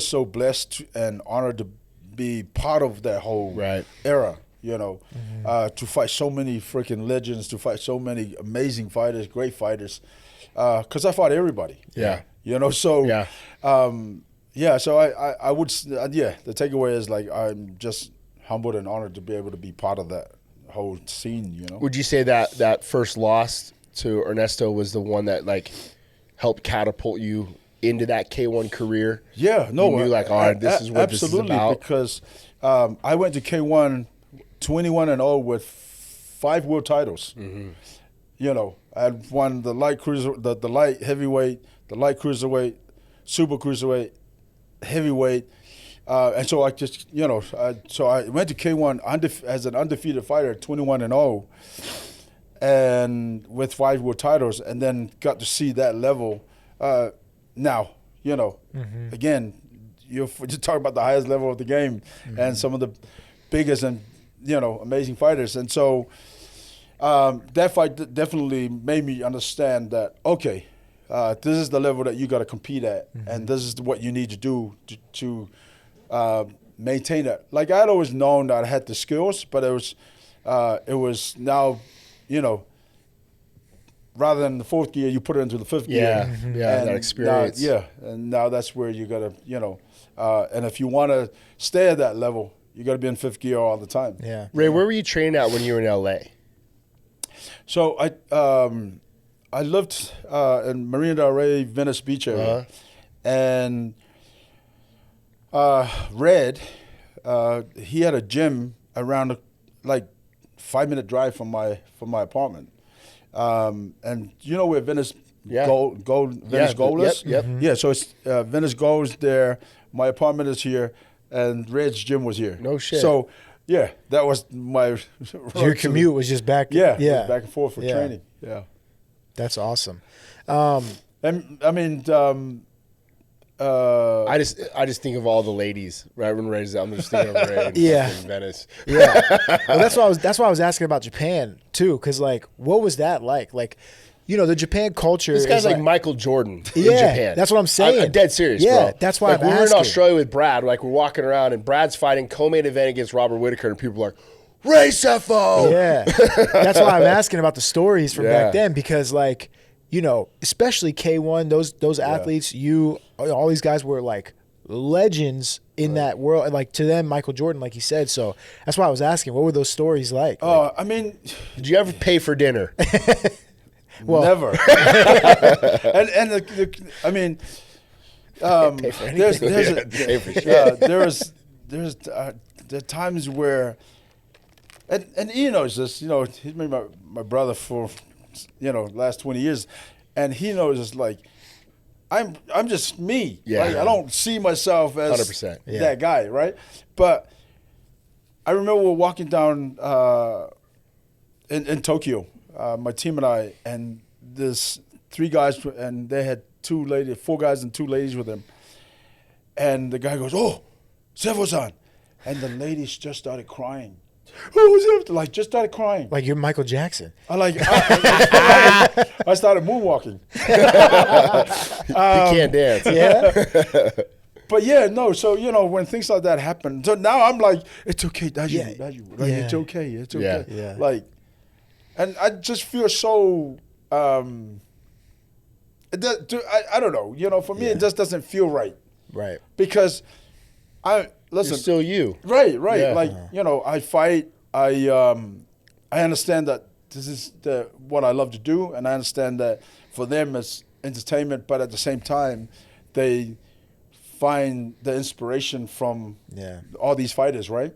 so blessed and honored to be part of that whole era, to fight so many freaking legends, to fight so many amazing fighters, great fighters, because I fought everybody. Yeah. So I would, the takeaway is I'm just humbled and honored to be able to be part of that whole scene, Would you say that first loss to Ernesto was the one that helped catapult you into that K1 career? Yeah, no, you knew this is what this is about. Because I went to K1 21-0 with 5 world titles, I had won the light the light heavyweight, the light cruiserweight, super cruiserweight, heavyweight. And so I just, so I went to K1 as an undefeated fighter, 21-0, and with 5 world titles, and then got to see that level. Now, again, you're just talking about the highest level of the game and some of the biggest and, amazing fighters. And so that fight definitely made me understand that, okay, this is the level that you got to compete at, and this is what you need to do to maintain that. Like, I'd always known that I had the skills, but it was now, rather than the 4th gear, you put it into the 5th gear. Yeah, that experience. And now that's where you got to, and if you want to stay at that level, you got to be in 5th gear all the time. Yeah. Ray, where were you training at when you were in LA? So I lived in Marina del Rey, Venice Beach area, and Red, he had a gym around 5-minute drive from my apartment. And you know where Venice Venice Gold is? Yep. Yeah, so it's Venice Gold's there. My apartment is here, and Red's gym was here. No shit. So yeah, that was my. Your commute was just back. It was back and forth for training. Yeah, that's awesome. And I mean. I just think of all the ladies right when Ray's I'm just thinking of Ray in Venice. Yeah, well, that's why I was asking about Japan too, because what was that like? The Japan culture. This guy's like Michael Jordan in Yeah, Japan. that's what I'm saying. I'm dead serious, Yeah, bro. that's why I'm we were in asking. Australia with Brad. We're walking around and Brad's fighting co-main event against Robert Whittaker, and people are like, Ray Sefo. Yeah, that's why I'm asking about the stories from back then, because especially K1, those athletes, all these guys were legends in that world. And to them, Michael Jordan, like he said. So that's why I was asking, what were those stories like? I mean, did you ever pay for dinner? Well, never. I mean, there are times where, and he knows this. He's been my brother for last 20 years, and he knows it's I'm just me. Yeah. I don't see myself as 100%. that guy, right? But I remember we're walking down in Tokyo, my team and I, and there's 3 guys, and they had 4 guys and 2 ladies with them. And the guy goes, "Oh, Sefo-san," and the ladies just started crying. Who was it? Just started crying. Like you're Michael Jackson. I started moonwalking. He can't dance. Yeah. But so when things like that happen, so now I'm like, it's okay, it's okay, it's okay. Yeah. And I just feel so. I don't know. For me, it just doesn't feel right. Right. Because listen. You're still you. Right. Yeah. I fight. I understand that this is what I love to do, and I understand that for them it's entertainment, but at the same time, they find the inspiration from all these fighters, right?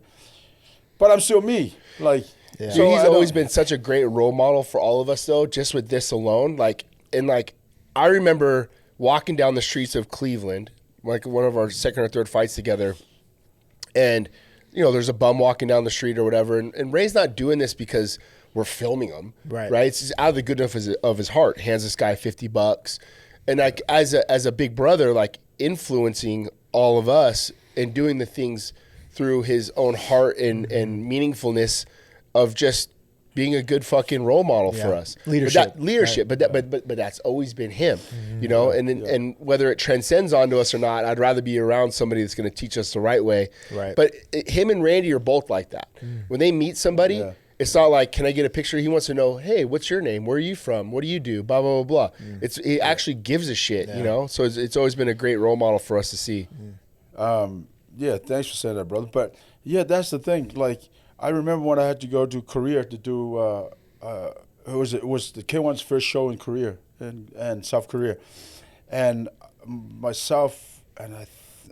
But I'm still me. So Dude, he's always been such a great role model for all of us, though, just with this alone. I remember walking down the streets of Cleveland, one of our second or third fights together, and there's a bum walking down the street or whatever, and Ray's not doing this because we're filming him, right? It's just out of the goodness of his heart. Hands this guy $50, and as a big brother, influencing all of us and doing the things through his own heart and meaningfulness of just being a good fucking role model for us. Leadership. But that's always been him, and whether it transcends onto us or not, I'd rather be around somebody that's going to teach us the right way. Right. But him and Randy are both like that. When they meet somebody, it's not like, can I get a picture? He wants to know, hey, what's your name? Where are you from? What do you do? Blah, blah, blah, blah. It actually gives a shit, So it's always been a great role model for us to see. Thanks for saying that, brother. But that's the thing. I remember when I had to go to Korea to do it was the K1's first show in Korea and South Korea, and myself and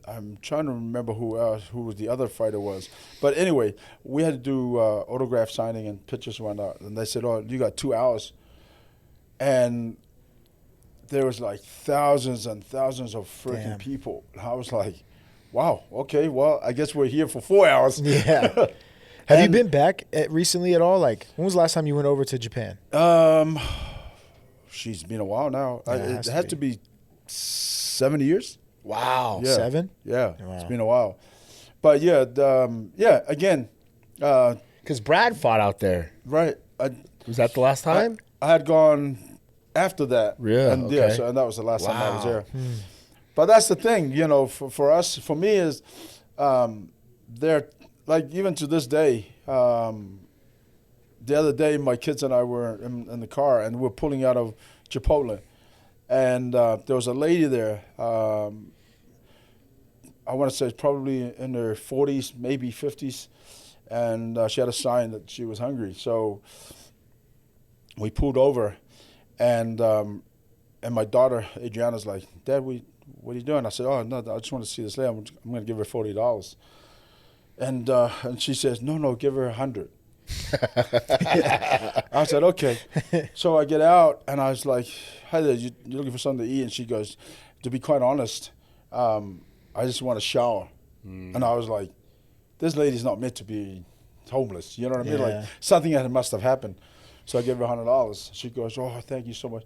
I'm trying to remember who the other fighter was, but anyway, we had to do autograph signing and pictures and whatnot, and they said, "Oh, you got 2 hours and there was like thousands and thousands of freaking Damn. people. And I was like, wow, okay, well, I guess we're here for 4 hours. Yeah. Have you been back recently at all? Like, when was the last time you went over to Japan? She's been a while now. Yeah, It has to be 7 years. Wow. Yeah. 7? Yeah, Wow. it's been a while. But yeah, again, Because Brad fought out there. right. Was that the last time? I had gone after that. Yeah, And, okay. and that was the last time I was Wow. there. But that's the thing, for us, for me is, they're like even to this day. The other day, my kids and I were in the car and we're pulling out of Chipotle, and there was a lady there. I want to say probably in her 40s, maybe 50s, and she had a sign that she was hungry. So we pulled over, and my daughter Adriana's like, "Dad, what are you doing?" I said, "Oh no, I just want to see this lady. I'm going to give her $40." And she says, "No, give her 100." I said, "Okay." So I get out and I was like, "Hi there, you looking for something to eat?" And she goes, "To be quite honest, I just want a shower." And I was like, "This lady's not meant to be homeless." You know what I mean? Yeah. Like something that must have happened. So I gave her $100. She goes, "Oh, thank you so much."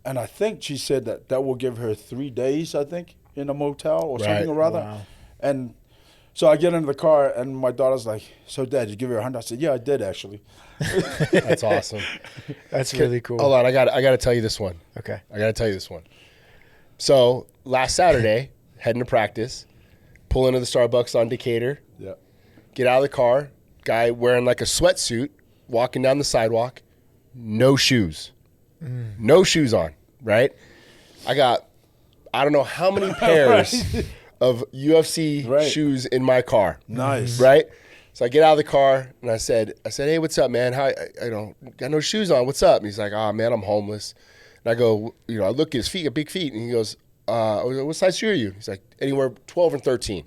And I think she said that will give her 3 days, I think, in a motel or something or other. Wow. And so I get into the car and my daughter's like, "So Dad, did you give her 100?" I said, "Yeah, I did actually." That's awesome. That's really cool. Hold on, I got to tell you this one. Okay. I got to tell you this one. So last Saturday, heading to practice, pull into the Starbucks on Decatur, Yeah. get out of the car, guy wearing like a sweatsuit, walking down the sidewalk, no shoes. No shoes on, right? I got, I don't know how many pairs of UFC Right. shoes in my car. Nice. Right? So I get out of the car and I said, "Hey, what's up, man? How I got no shoes on. What's up?" And he's like, "Oh man, I'm homeless." And I go, I look at his feet, got big feet, and he goes, "What size shoe are you?" He's like, "Anywhere 12 and 13."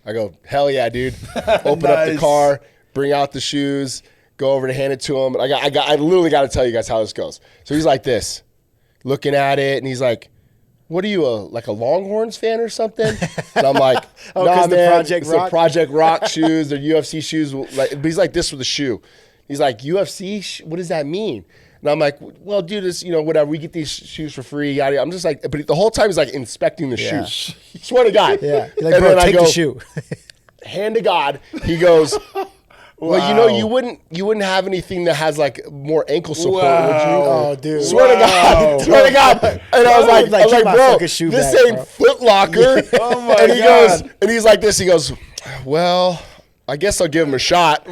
I go, "Hell yeah, dude!" Open up the Nice. car, bring out the shoes, go over to hand it to him. I literally got to tell you guys how this goes. So he's like this, looking at it, and he's like, "What are you, like a Longhorns fan or something?" And I'm like, Oh, "Nah, 'cause the man, Project it's the Rock? Project Rock shoes. They're UFC shoes." But he's like this with the shoe. He's like, "UFC? What does that mean?" And I'm like, "Well, dude, it's, whatever. We get these shoes for free." Yada, yada. I'm just like, but the whole time he's like inspecting the Yeah. shoes. Swear to God. Yeah. You're like, And "Bro, then I take go, the shoe." hand to God, he goes, "Well, Wow. you wouldn't have anything that has like more ankle support, Wow. would you?" Oh, dude. Swear to God, swear to God. And I was like, Keep my "Bro, fucking shoe this back, ain't bro." Foot Locker." Oh my And he God. goes, and he's like this. He goes, "Well, I guess I'll give him a shot."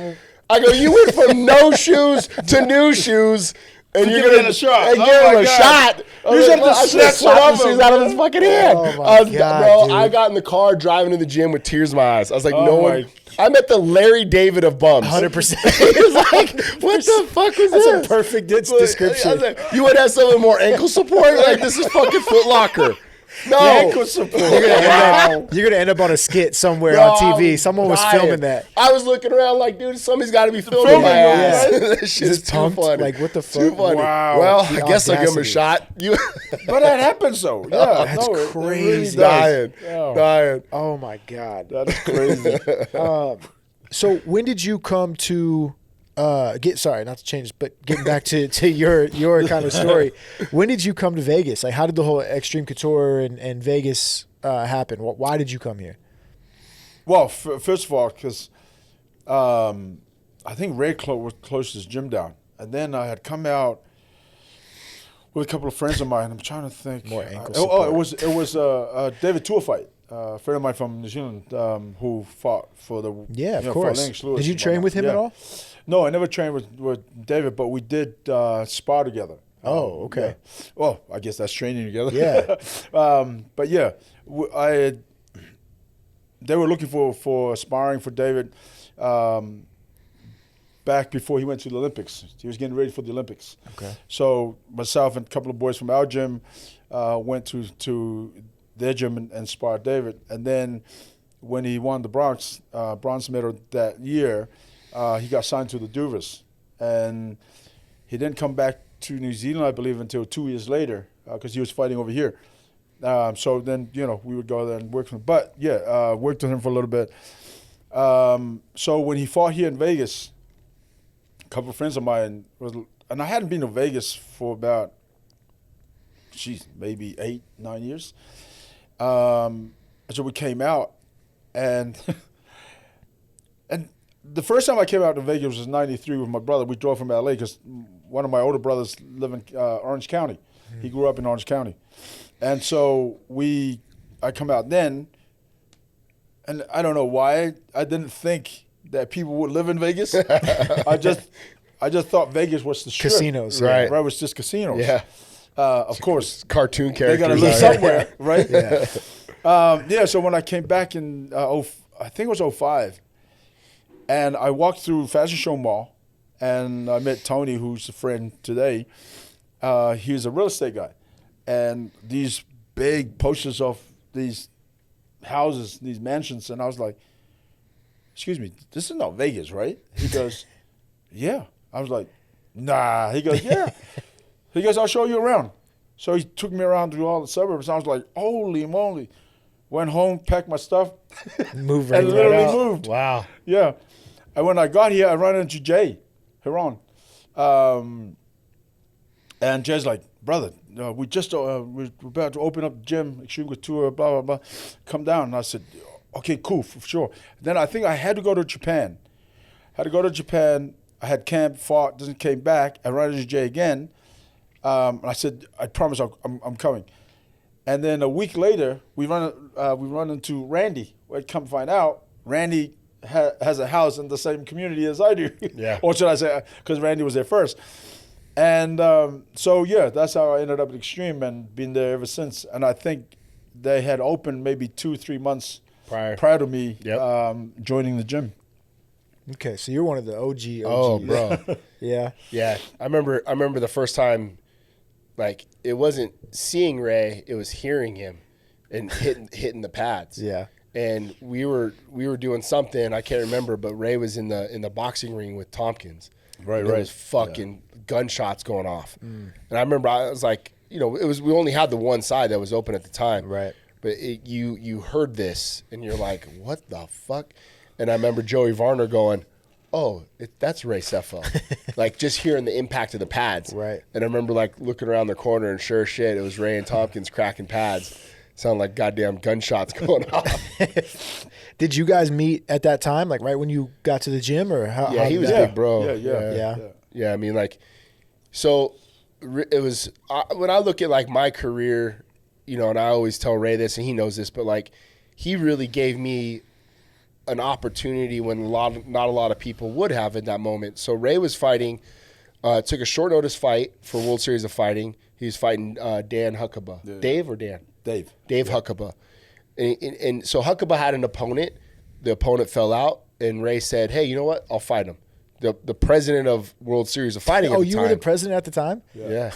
I go, "You went from no shoes to new shoes, and you're give gonna it a shot. and Oh give him my a God. shot." You just have to I should snatch it slap off the shoes him, out of man. his fucking hand. Oh my I was, God, bro, dude. I got in the car driving to the gym with tears in my eyes. I was like, Oh no my- one. I'm at the Larry David of bums. 100%. It's like, what the fuck was That's this? a perfect description. I was like, you would have someone more ankle support? Like, this is fucking Foot Locker. No. Ankle support. You're gonna end up on a skit somewhere on Bro, I TV. was Someone was dying. filming that. I was looking around like, dude, somebody's got to be filming my ass. Yeah. That shit Just is too pumped? funny. Like, what the Too fuck? funny. Wow. Well, The I guess I'll give him a audacity. shot. You But that happens though. Yeah, That's no, it really crazy. does. dying. Oh my God. That's crazy. So when did you come to sorry, not to change, but getting back to your kind of story. When did you come to Vegas? Like, how did the whole Extreme Couture and Vegas happen? Why did you come here? Well, first of all, because I think Ray closed his gym down, and then I had come out with a couple of friends of mine. I'm trying to think. More ankle it was a David Tour fight. A friend of mine from New Zealand who fought for the Yeah, of for course. Lennox Lewis Did you and train whatnot. with him at Yeah. all? No, I never trained with David, but we did spar together. Oh, okay. Yeah. Well, I guess that's training together. Yeah. But yeah, they were looking for sparring for David back before he went to the Olympics. He was getting ready for the Olympics. Okay. So myself and a couple of boys from our gym went to their gym and sparred David. And then when he won the bronze medal that year, he got signed to the Duvers. And he didn't come back to New Zealand, I believe, until 2 years later because he was fighting over here. So then, we would go there and work with him. But, worked with him for a little bit. So when he fought here in Vegas, a couple of friends of mine, and I hadn't been to Vegas for about, maybe 8-9 years. So we came out, and and the first time I came out to Vegas was in '93 with my brother. We drove from LA because one of my older brothers live in Orange County. He grew up in Orange County. And so I come out then, and I don't know why I didn't think that people would live in Vegas. I just thought Vegas was the strip. Casinos, right? Right, it was just casinos. Yeah. Of course, Cartoon they characters. got to live somewhere, right? Yeah. So when I came back in, I think it was 05, and I walked through Fashion Show Mall, and I met Tony, who's a friend today. He's a real estate guy, and these big posters of these houses, these mansions, and I was like, "Excuse me, this is not Vegas, right?" He goes, "Yeah." I was like, "Nah." He goes, "Yeah." He goes, "I'll show you around." So he took me around through all the suburbs. I was like, holy moly. Went home, packed my stuff, Move right and literally out. moved. Wow. Yeah. And when I got here, I ran into Jay Heron. And Jay's like, brother, we're about to open up the gym, Extreme Tour, blah, blah, blah. Come down. And I said, okay, cool, for sure. Then I think I had to go to Japan. I had camp, fought, then came back. I ran into Jay again. And I said, I promise I'm coming. And then a week later, we run into Randy. We'd come find out Randy has a house in the same community as I do. Yeah. Or should I say, because Randy was there first. And that's how I ended up at Extreme and been there ever since. And I think they had opened maybe 2-3 months prior to me joining the gym. Okay, so you're one of the OGs. Oh, bro. Yeah. Yeah. I remember the first time, like, it wasn't seeing Ray, it was hearing him and hitting the pads. Yeah. And we were doing something, I can't remember, but Ray was in the boxing ring with Tompkins. Right. There was fucking gunshots going off. And I remember I was like, we only had the one side that was open at the time. Right. But you heard this and you're like, what the fuck? And I remember Joey Varner going, oh, that's Ray Sefo. Like, just hearing the impact of the pads. Right. And I remember, like, looking around the corner and sure as shit, it was Ray and Tompkins cracking pads. Sound like goddamn gunshots going off. Did you guys meet at that time, like right when you got to the gym, or how? Yeah, he was that? big, bro. Yeah. I mean, like, so it was when I look at like my career, and I always tell Ray this, and he knows this, but like, he really gave me an opportunity when not a lot of people would have at that moment. So Ray was fighting, took a short notice fight for World Series of Fighting. He was fighting Dan Huckabee. Yeah. Dave or Dan? Dave Huckabee. And so Huckabee had an opponent. The opponent fell out, and Ray said, hey, you know what? I'll fight him. The president of World Series of Fighting at the time. Oh, you were the president at the time? Yeah.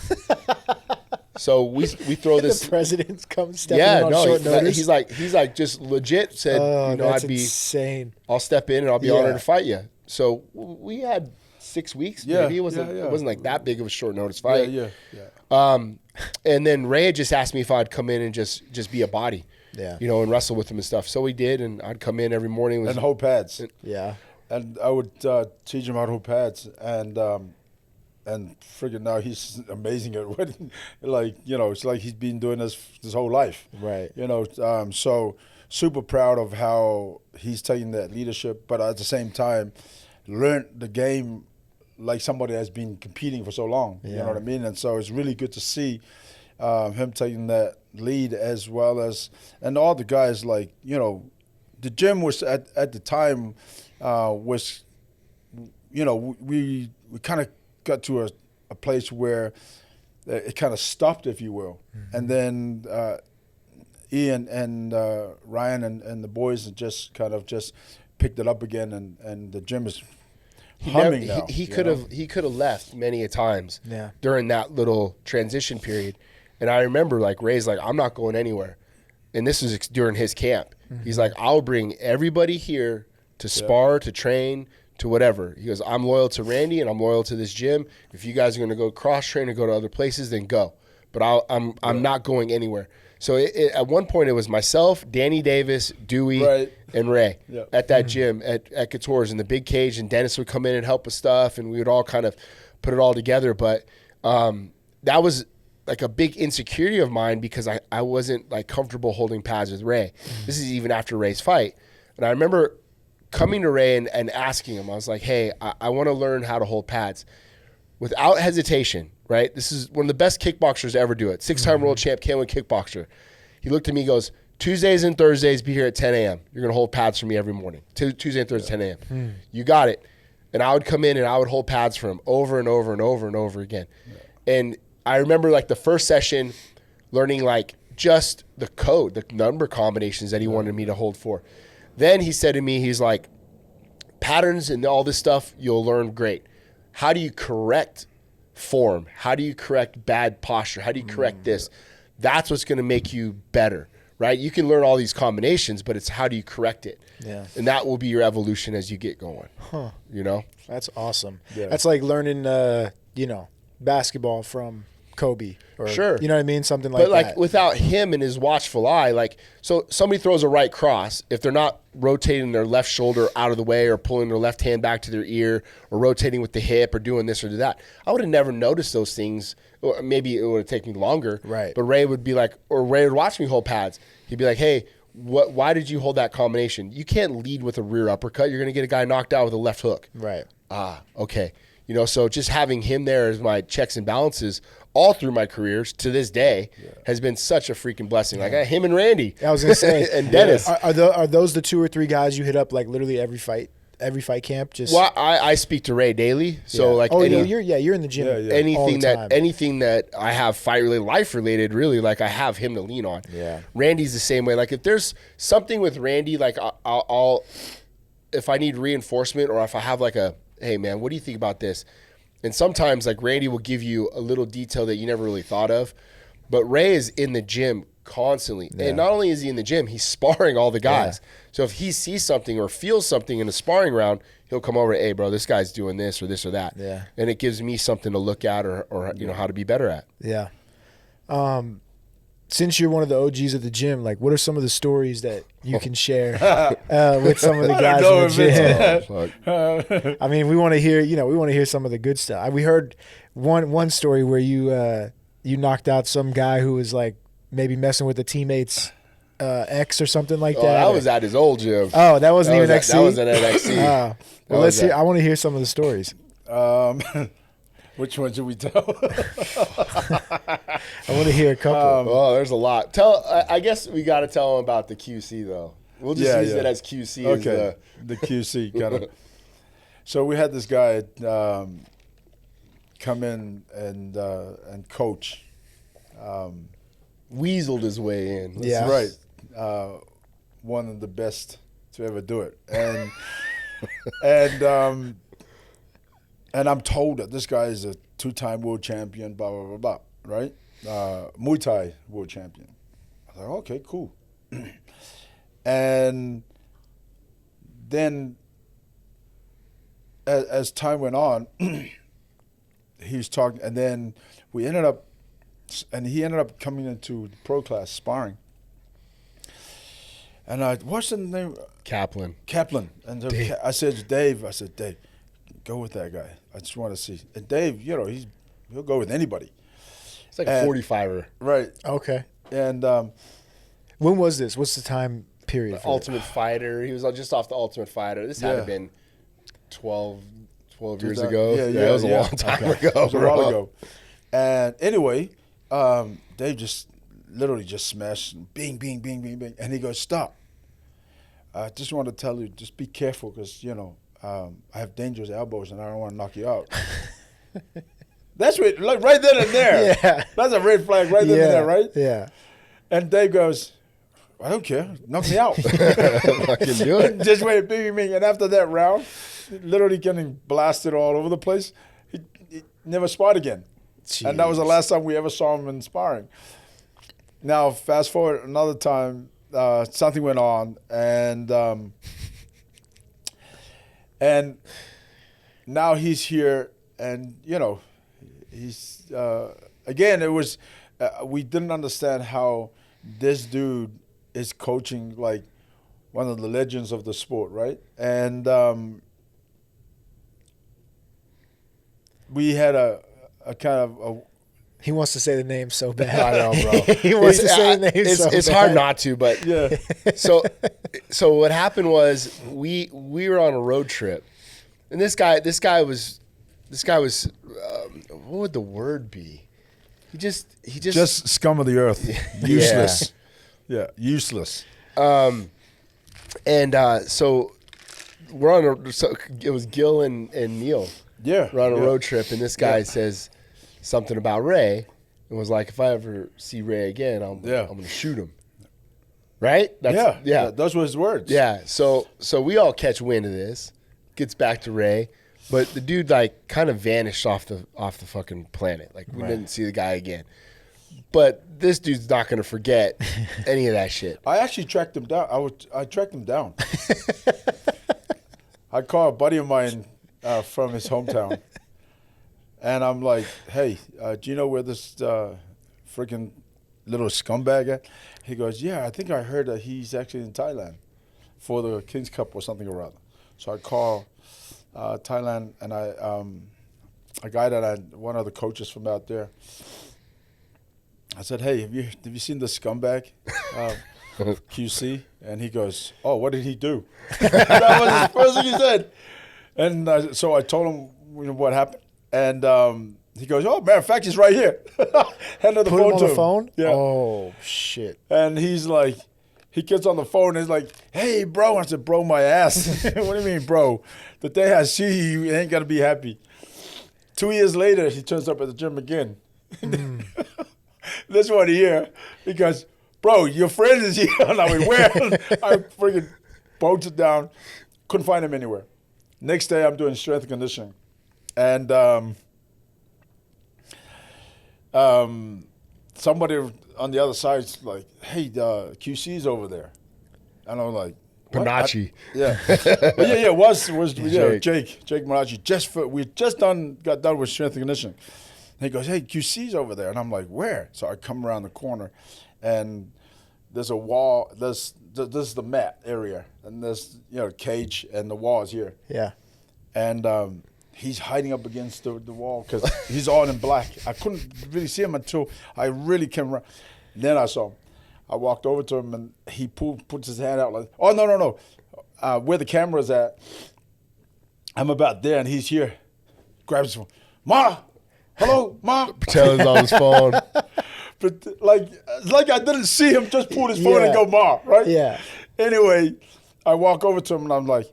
So we throw this. The president's come stepping in on short notice? He's like just legit said, that's I'd be insane. I'll step in and I'll be honored to fight you. So we had 6 weeks. Maybe it wasn't like that big of a short notice fight. Yeah. And then Ray had just asked me if I'd come in and just be a body. Yeah. And wrestle with him and stuff. So we did, and I'd come in every morning. And hold pads. Yeah. And I would teach him how to hold pads. And friggin' now he's amazing at what, it's like he's been doing this his whole life. Right. So super proud of how he's taking that leadership, but at the same time, learned the game like somebody that's been competing for so long. Yeah. You know what I mean? And so it's really good to see him taking that lead, as well as, and all the guys, like, the gym was at the time was, we kind of got to a place where it kind of stopped, if you will. Mm-hmm. And then Ian and Ryan and the boys just kind of just picked it up again, and the gym is humming now. He could have left many a times during that little transition period. And I remember, like, Ray's like, I'm not going anywhere. And this was during his camp. Mm-hmm. He's like, I'll bring everybody here to spar, to train, to whatever. He goes, I'm loyal to Randy and I'm loyal to this gym. If you guys are going to go cross-train or go to other places, then go. But I'm not going anywhere. So at one point it was myself, Danny Davis, Dewey, and Ray at that gym at Couture's in the big cage, and Dennis would come in and help with stuff, and we would all kind of put it all together. But that was like a big insecurity of mine because I wasn't like comfortable holding pads with Ray. This is even after Ray's fight. And I remember coming to Ray and asking him, I was like, hey, I want to learn how to hold pads without hesitation, right? This is one of the best kickboxers to ever do it. 6-time world champ, can't win kickboxer. He looked at me, goes, Tuesdays and Thursdays, be here at 10 a.m. You're going to hold pads for me every morning. Tuesday and Thursday, 10 a.m. You got it. And I would come in and I would hold pads for him over and over and over and over again. And I remember like the first session learning like just the code, the number combinations that he wanted me to hold for. Then he said to me, he's like, patterns and all this stuff, you'll learn great. How do you correct form? How do you correct bad posture? How do you correct this? That's what's going to make you better, right? You can learn all these combinations, but it's how do you correct it? Yeah. And that will be your evolution as you get going. Huh. You know? That's awesome. Yeah. That's like learning, basketball from Kobe. Or, Sure. You know what I mean? Something like that. But like without him and his watchful eye, like, so somebody throws a right cross, if they're not rotating their left shoulder out of the way or pulling their left hand back to their ear or rotating with the hip or doing this or do that, I would have never noticed those things. Or maybe it would have taken me longer. Right. But Ray would be like, or Ray would watch me hold pads. He'd be like, hey, why did you hold that combination? You can't lead with a rear uppercut. You're going to get a guy knocked out with a left hook. Right. Okay. So just having him there as my checks and balances all through my careers to this day has been such a freaking blessing. Like I got him and Randy. I was going to say. and Dennis. Are those the 2 or 3 guys you hit up like literally every fight camp? Just Well, I speak to Ray daily. So like you're in the gym. Anything that I have fight related, life related, really, like I have him to lean on. Yeah. Randy's the same way. Like if there's something with Randy, like I'll if I need reinforcement or if I have like hey man, what do you think about this? And sometimes like Randy will give you a little detail that you never really thought of. But Ray is in the gym constantly. Yeah. And not only is he in the gym, he's sparring all the guys. Yeah. So if he sees something or feels something in a sparring round, he'll come over, hey bro, this guy's doing this or that. Yeah. And it gives me something to look at or how to be better at. Yeah. Since you're one of the OGs of the gym, like what are some of the stories that you can share with some of the guys in the gym? I mean, we want to hear some of the good stuff. We heard one story where you knocked out some guy who was like maybe messing with the teammate's ex or something like that. That was at his old gym. Oh, that wasn't even XC? That was at NXC. Well, let's hear. I want to hear some of the stories. Which one should we tell? I want to hear a couple. There's a lot. I guess we got to tell them about the QC though. We'll just use it as QC. Okay, the QC kind of. So we had this guy come in and coach. Weaseled his way in. Yeah, right. One of the best to ever do it, and and I'm told that this guy is a 2-time world champion, blah, blah, blah, blah, right? Muay Thai world champion. I was like, okay, cool. And then as time went on, he was talking, and then he ended up coming into the pro class sparring. And what's the name? Kaplan. And so I said to Dave, go with that guy. I just want to see. And Dave, he'll go with anybody. It's like a 45er. Right. Okay. And when was this? What's the time period? Ultimate Fighter. He was just off the Ultimate Fighter. This had to have been 12 years ago. Yeah, that was a long time ago. It was a while ago. And anyway, Dave just literally just smashed, bing, bing, bing, bing, bing. And he goes, stop. I just want to tell you, just be careful because, I have dangerous elbows and I don't want to knock you out. That's what, like right then and there. Yeah. That's a red flag right then and there, right? Yeah. And Dave goes, I don't care. Knock me out. Fucking do it. Just wait, bing. And after that round, literally getting blasted all over the place, he never sparred again. Jeez. And that was the last time we ever saw him in sparring. Now, fast forward another time, something went on, and And now he's here, and he's again. It was we didn't understand how this dude is coaching like one of the legends of the sport, right? And we had a kind of He wants to say the name so bad. I know, bro. He wants to say the name so It's bad. hard not to, but yeah. So what happened was we were on a road trip, and this guy was what would the word be? He just scum of the earth, useless. Yeah, useless. So we're on it was Gil and Neil. Yeah, we're on a road trip, and this guy says something about Ray, and was like, if I ever see Ray again, I'm going to shoot him. Right? Those were his words. Yeah. So we all catch wind of this. Gets back to Ray, but the dude like kind of vanished off the fucking planet. Like we didn't see the guy again. But this dude's not going to forget any of that shit. I actually tracked him down. I tracked him down. I called a buddy of mine from his hometown, and I'm like, "Hey, do you know where this freaking little scumbag at?" He goes, "Yeah, I think I heard that he's actually in Thailand for the King's Cup or something or other." So I call Thailand, and a guy one of the coaches from out there. I said, "Hey, have you seen the scumbag, QC?" And he goes, "Oh, what did he do?" That was the first thing he said. And so I told him what happened, and he goes, "Oh, matter of fact, he's right here." Handed the Put phone him on to the him. phone? Yeah. Oh, shit. And he's like, he gets on the phone and he's like, "Hey, bro." I said, "Bro, my ass." "What do you mean, bro? The day I see you, you ain't gonna be happy." 2 years later, he turns up at the gym again. This one here, he goes, "Bro, your friend is here." And I went, "Where?" I freaking bolted down, couldn't find him anywhere. Next day, I'm doing strength and conditioning, and somebody on the other side's like, "Hey, QC's over there," and I'm like, what? Panachi. Yeah, but yeah, it was Jake. Jake Manachi. We just got done with strength and conditioning. And he goes, "Hey, QC's over there," and I'm like, "Where?" So I come around the corner, and there's a wall. This is the mat area, and there's cage, and the wall is here. Yeah. And he's hiding up against the wall because he's all in black. I couldn't really see him until I really came around. Then I saw him. I walked over to him, and he puts his hand out like, "Oh, no. Where the camera's at, I'm about there, and he's here." Grabs his phone. "Ma! Hello, Ma!" Pretend he's on his phone. But it's like I didn't see him, just pull his phone and Yeah. go, "Ma," right? Yeah. Anyway, I walk over to him, and I'm like,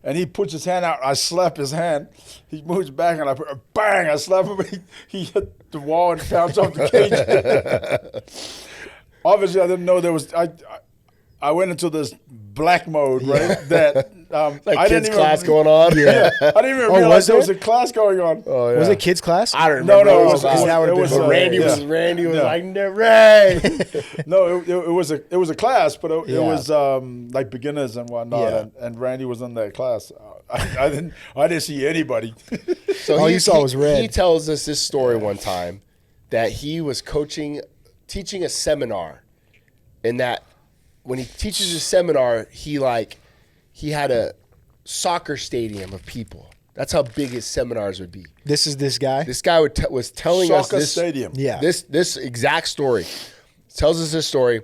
and he puts his hand out. I slap his hand. He moves back, and bang! I slap him. He hit the wall and bounced off the cage. Obviously, I didn't know there was. I went into this black mode, right? That Like I kids didn't class even, going on. Yeah, I didn't even was realize there was there? a class going on. Oh, yeah. Was it kids class? I don't No, remember. no, what it was. that would've It was been Randy was yeah. like, "Ray." No, it was a class, but it Yeah. was like beginners and whatnot, Yeah. and Randy was in that class. I didn't see anybody. So All you saw was red. He tells us this story one time that he was teaching a seminar, and that when he teaches a seminar, he had a soccer stadium of people. That's how big his seminars would be. This is this guy? This guy was telling us Soccer this stadium. Yeah. This exact story. Tells us this story,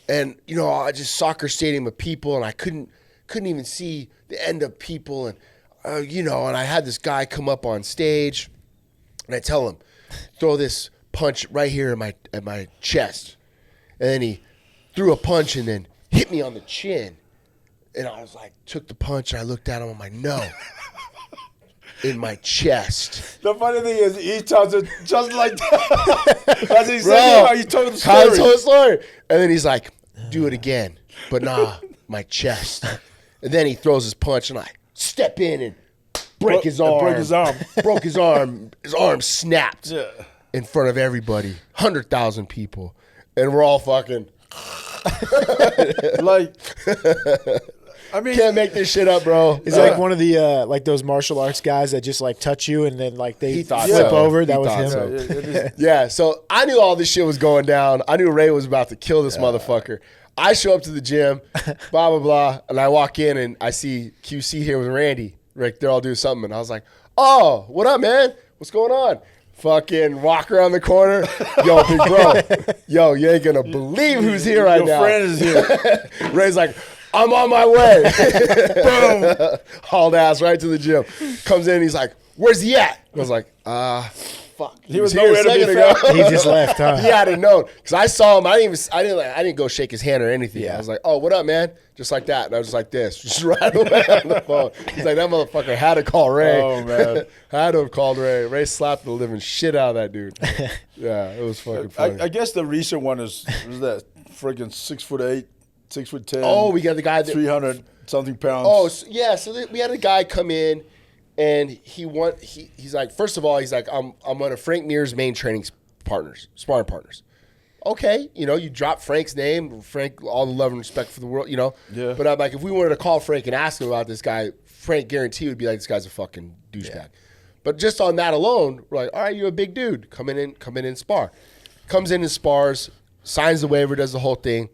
and I just soccer stadium of people, and I couldn't even see the end of people, and and I had this guy come up on stage, and I tell him, throw this punch right here at my chest, and then he threw a punch and then hit me on the chin, and I was like, took the punch, and I looked at him, I'm like, no. In my chest. The funny thing is, he tells it just like that. As he Bro, said, how you told the how he story. told the story. And then he's like, do it again. But nah, my chest. And then he throws his punch, and I step in and break his arm. Broke his arm. Broke his arm. His arm snapped Yeah. in front of everybody. 100,000 people. And we're all fucking. Like, I mean, can't make this shit up, bro. Is like one of the like those martial arts guys that just like touch you and then like they thought flip so. over? He That was thought him. so. it is. Yeah, so I knew all this shit was going down. I knew Ray was about to kill this motherfucker. I show up to the gym, blah, blah, blah, and I walk in and I see QC here with Randy. Rick, they're all doing something. And I was like, oh, what up, man? What's going on? Fucking walk around the corner. Yo, big bro. Yo, you ain't going to believe who's here right now. Your friend is here. Ray's like, I'm on my way. Boom. Hauled ass right to the gym. Comes in, he's like, where's he at? I was like, fuck. He was here a nowhere to be second ago. found. He just left, huh? He hadn't known because I saw him. I didn't go shake his hand or anything. Yeah. I was like, "Oh, what up, man?" Just like that, and I was just like this, just right away on the phone. He's like, "That motherfucker had to call Ray." Oh, man. Had to have called Ray. Ray slapped the living shit out of that dude. Yeah, it was fucking funny. I guess the recent one was that friggin' 6'8", 6'10". Oh, we got the guy that 300 something pounds. Oh, yeah. So we had a guy come in, and he's like, first of all, he's like, I'm one of Frank Mir's main training partners, sparring partners. Okay, you drop Frank's name, Frank, all the love and respect for the world, Yeah. But I'm like, if we wanted to call Frank and ask him about this guy, Frank guarantee would be like, this guy's a fucking douchebag. Yeah. But just on that alone, we're like, all right, you're a big dude. Come in and spar. Comes in and spars, signs the waiver, does the whole thing.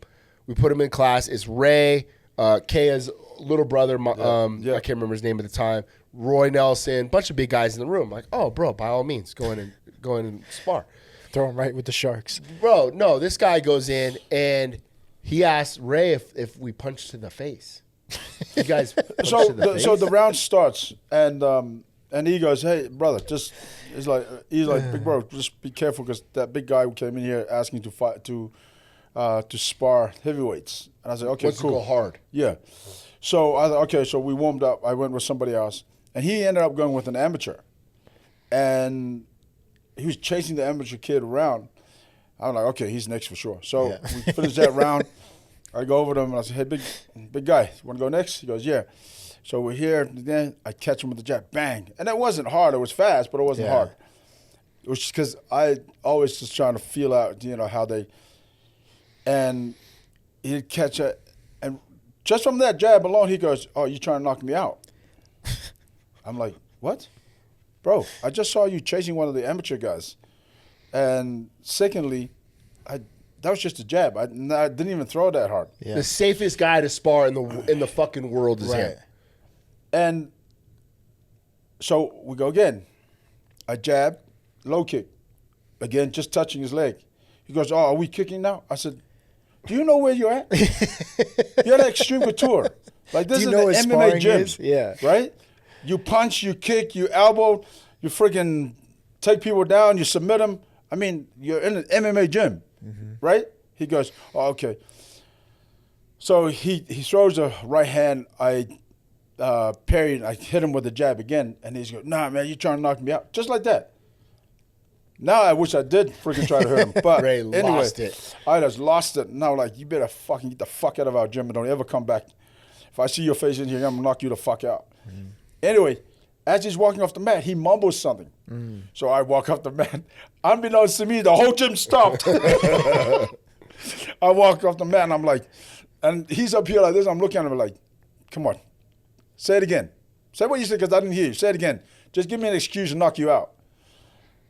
We put him in class. It's Ray, Kaya's little brother, I can't remember his name at the time, Roy Nelson, bunch of big guys in the room. Like, oh, bro, by all means, go in and spar. Throw him right with the sharks. Bro, no, this guy goes in and he asked Ray if we punched to the face. You guys punched to the face? So the round starts and he goes, hey, brother, he's like, big bro, just be careful because that big guy who came in here asking to fight to spar heavyweights. And I said, okay, Wants cool. to go hard. Yeah. So I thought, okay, so we warmed up. I went with somebody else. And he ended up going with an amateur. And he was chasing the amateur kid around. I'm like, okay, he's next for sure. So we finished that round. I go over to him and I said, hey, big guy, you want to go next? He goes, yeah. So we're here. Then I catch him with the jab, bang. And that wasn't hard. It was fast, but it wasn't hard. It was just because I always just trying to feel out, how they – and he'd catch it. And just from that jab alone, he goes, oh, you trying to knock me out? I'm like, what? Bro, I just saw you chasing one of the amateur guys. And secondly, that was just a jab. I didn't even throw that hard. Yeah. The safest guy to spar in the fucking world is him. And so we go again. I jab, low kick. Again, just touching his leg. He goes, oh, are we kicking now? I said, do you know where you're at? You're at Extreme Couture. Like, this is an MMA gym. Yeah. Right? You punch, you kick, you elbow, you freaking take people down, you submit them. I mean, you're in an MMA gym, right? He goes, oh, okay. So he throws a right hand. I parried. I hit him with a jab again, and he's going, nah, man, you trying to knock me out. Just like that. Now I wish I did freaking try to hurt him. But Ray anyway, lost it. I just lost it. Now, like, you better fucking get the fuck out of our gym and don't ever come back. If I see your face in here, I'm going to knock you the fuck out. Anyway, as he's walking off the mat, he mumbles something. So I walk off the mat. Unbeknownst to me, the whole gym stopped. I walk off the mat, and I'm like, and he's up here like this. I'm looking at him like, come on. Say it again. Say what you said because I didn't hear you. Say it again. Just give me an excuse to knock you out.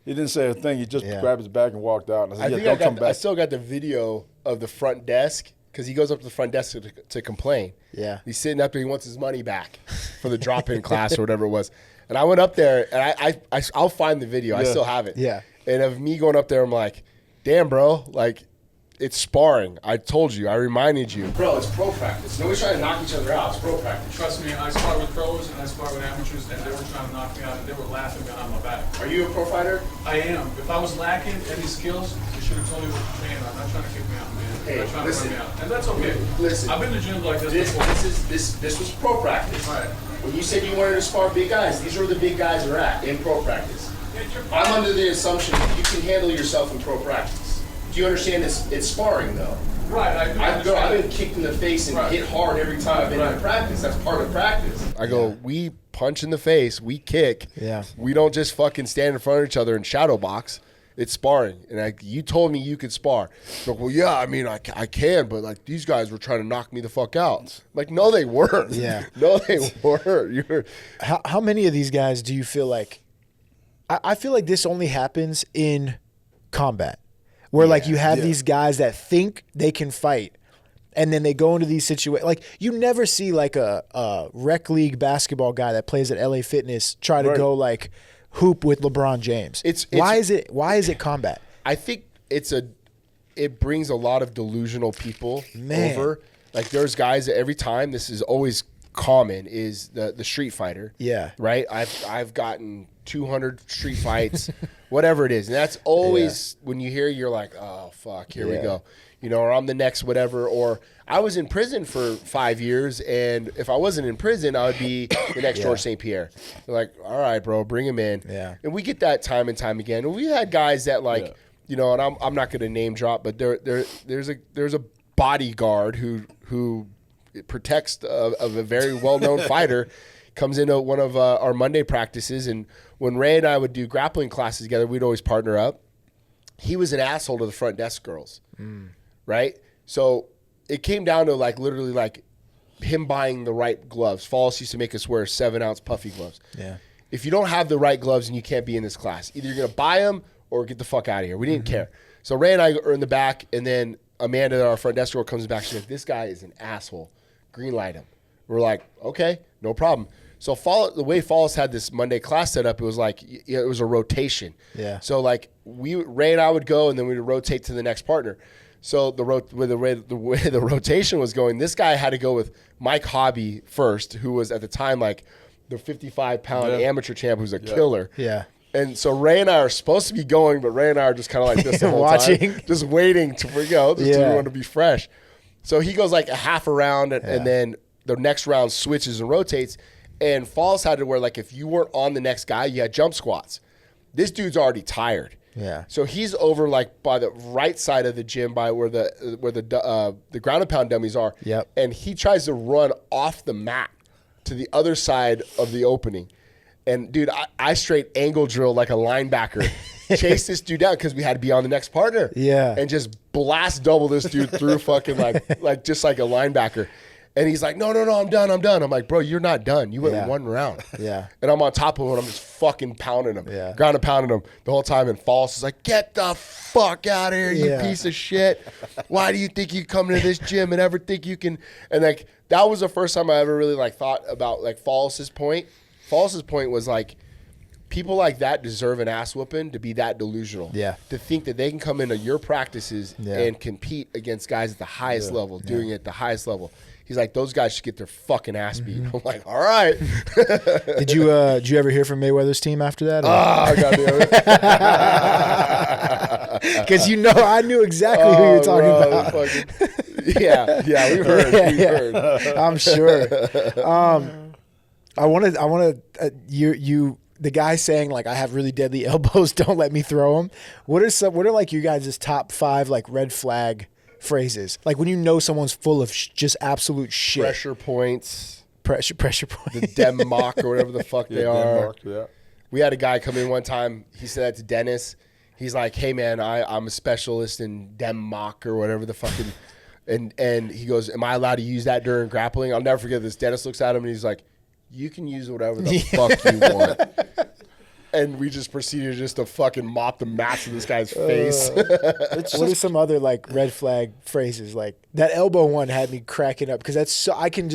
He didn't say a thing. He just grabbed his bag and walked out. And I said, don't come back. I still got the video of the front desk because he goes up to the front desk to complain. Yeah. He's sitting up there. He wants his money back for the drop-in class or whatever it was. And I went up there, and I'll find the video. I still have it. Yeah. And of me going up there, I'm like, damn, bro, like, it's sparring. I told you. I reminded you. Bro, it's pro practice. Nobody's trying to knock each other out. It's pro practice. Trust me, I spar with pros and I spar with amateurs, and they were trying to knock me out, and they were laughing behind my back. Are you a pro fighter? I am. If I was lacking any skills, you should have told me what to train. I'm not trying to kick me out, man. Hey, I'm not trying listen, to run me out. And that's okay. Listen. I've been to gyms like this before. This was pro practice. Right. When you said you wanted to spar big guys, these are where the big guys are at in pro practice. I'm under the assumption that you can handle yourself in pro practice. Do you understand it's sparring, though? Right, I do. I've been kicked in the face and hit hard every time I've been in practice. That's part of practice. I go, we punch in the face, we kick. Yeah. We don't just fucking stand in front of each other and shadow box. It's sparring. And you told me you could spar. I'm like, well, yeah, I mean, I can, but like these guys were trying to knock me the fuck out. I'm like, no, they weren't. Yeah. No, they weren't. How many of these guys do you feel like, I feel like this only happens in combat, where like you have these guys that think they can fight, and then they go into these situations. Like you never see like a rec league basketball guy that plays at LA Fitness try to go like hoop with LeBron James. Why is it combat? I think it brings a lot of delusional people over. Like there's guys that every time, this is always common, is the street fighter. Yeah. Right? I've gotten 200 street fights, whatever it is. And that's always when you hear, you're like, oh fuck, here we go. You know, or I'm the next whatever, or I was in prison for 5 years, and if I wasn't in prison, I would be the next George St. Pierre. They're like, all right, bro, bring him in. Yeah. And we get that time and time again. And we had guys that like, you know, and I'm not going to name drop, but there's a bodyguard who protects of a very well-known fighter, comes into one of our Monday practices, and when Ray and I would do grappling classes together, we'd always partner up. He was an asshole to the front desk girls. Right? So it came down to like literally like him buying the right gloves. Falls used to make us wear 7-ounce puffy gloves. Yeah. If you don't have the right gloves, and you can't be in this class, either you're going to buy them or get the fuck out of here. We didn't care. So Ray and I are in the back, and then Amanda, our front desk girl, comes back. She's like, this guy is an asshole. Green light him. We're like, okay, no problem. So the way Falls had this Monday class set up, it was like, it was a rotation. Yeah. So like Ray and I would go, and then we'd rotate to the next partner. So the way the rotation was going, this guy had to go with Mike Hobby first, who was at the time like the 55-pound amateur champ, who's a killer. Yeah. And so Ray and I are supposed to be going, but Ray and I are just kind of like this the whole watching, time, just waiting to go. Just we want to be fresh. So he goes like a half a round, and then the next round switches and rotates. And Falls had to where like if you weren't on the next guy, you had jump squats. This dude's already tired. Yeah. So he's over like by the right side of the gym, by where the ground and pound dummies are. Yep. And he tries to run off the mat to the other side of the opening. And dude, I straight angle drill like a linebacker, chase this dude down because we had to be on the next partner. Yeah. And just blast double this dude through fucking like just like a linebacker. And he's like, no, I'm done. I'm like, bro, you're not done. You went one round. Yeah. And I'm on top of him, and I'm just fucking pounding him. Yeah. Ground and pounding him the whole time. And Falls is like, get the fuck out of here, you Yeah. piece of shit. Why do you think you come into this gym and ever think you can? And like, that was the first time I ever really like thought about like Falls' point. Falls' point was like, people like that deserve an ass whooping to be that delusional. Yeah. To think that they can come into your practices and compete against guys at the highest level, doing it at the highest level. He's like, those guys should get their fucking ass beat. I'm like, all right. Did you ever hear from Mayweather's team after that? Oh, goddamn. Because I knew exactly who you're talking about. Yeah, we've heard. I'm sure. I want to. You. The guy saying like, I have really deadly elbows. Don't let me throw them. What are like you guys' top 5 like red flag phrases? Like when you know someone's full of just absolute shit. Pressure points. Pressure points. The dem mock or whatever the fuck they are. Denmark, yeah. We had a guy come in one time. He said that to Dennis. He's like, hey man, I'm a specialist in dem mock or whatever the fucking. And he goes, am I allowed to use that during grappling? I'll never forget this. Dennis looks at him and he's like, you can use whatever the fuck you want. And we just proceeded just to fucking mop the mats in this guy's face. What are some other like red flag phrases? Like that elbow one had me cracking up because that's so I can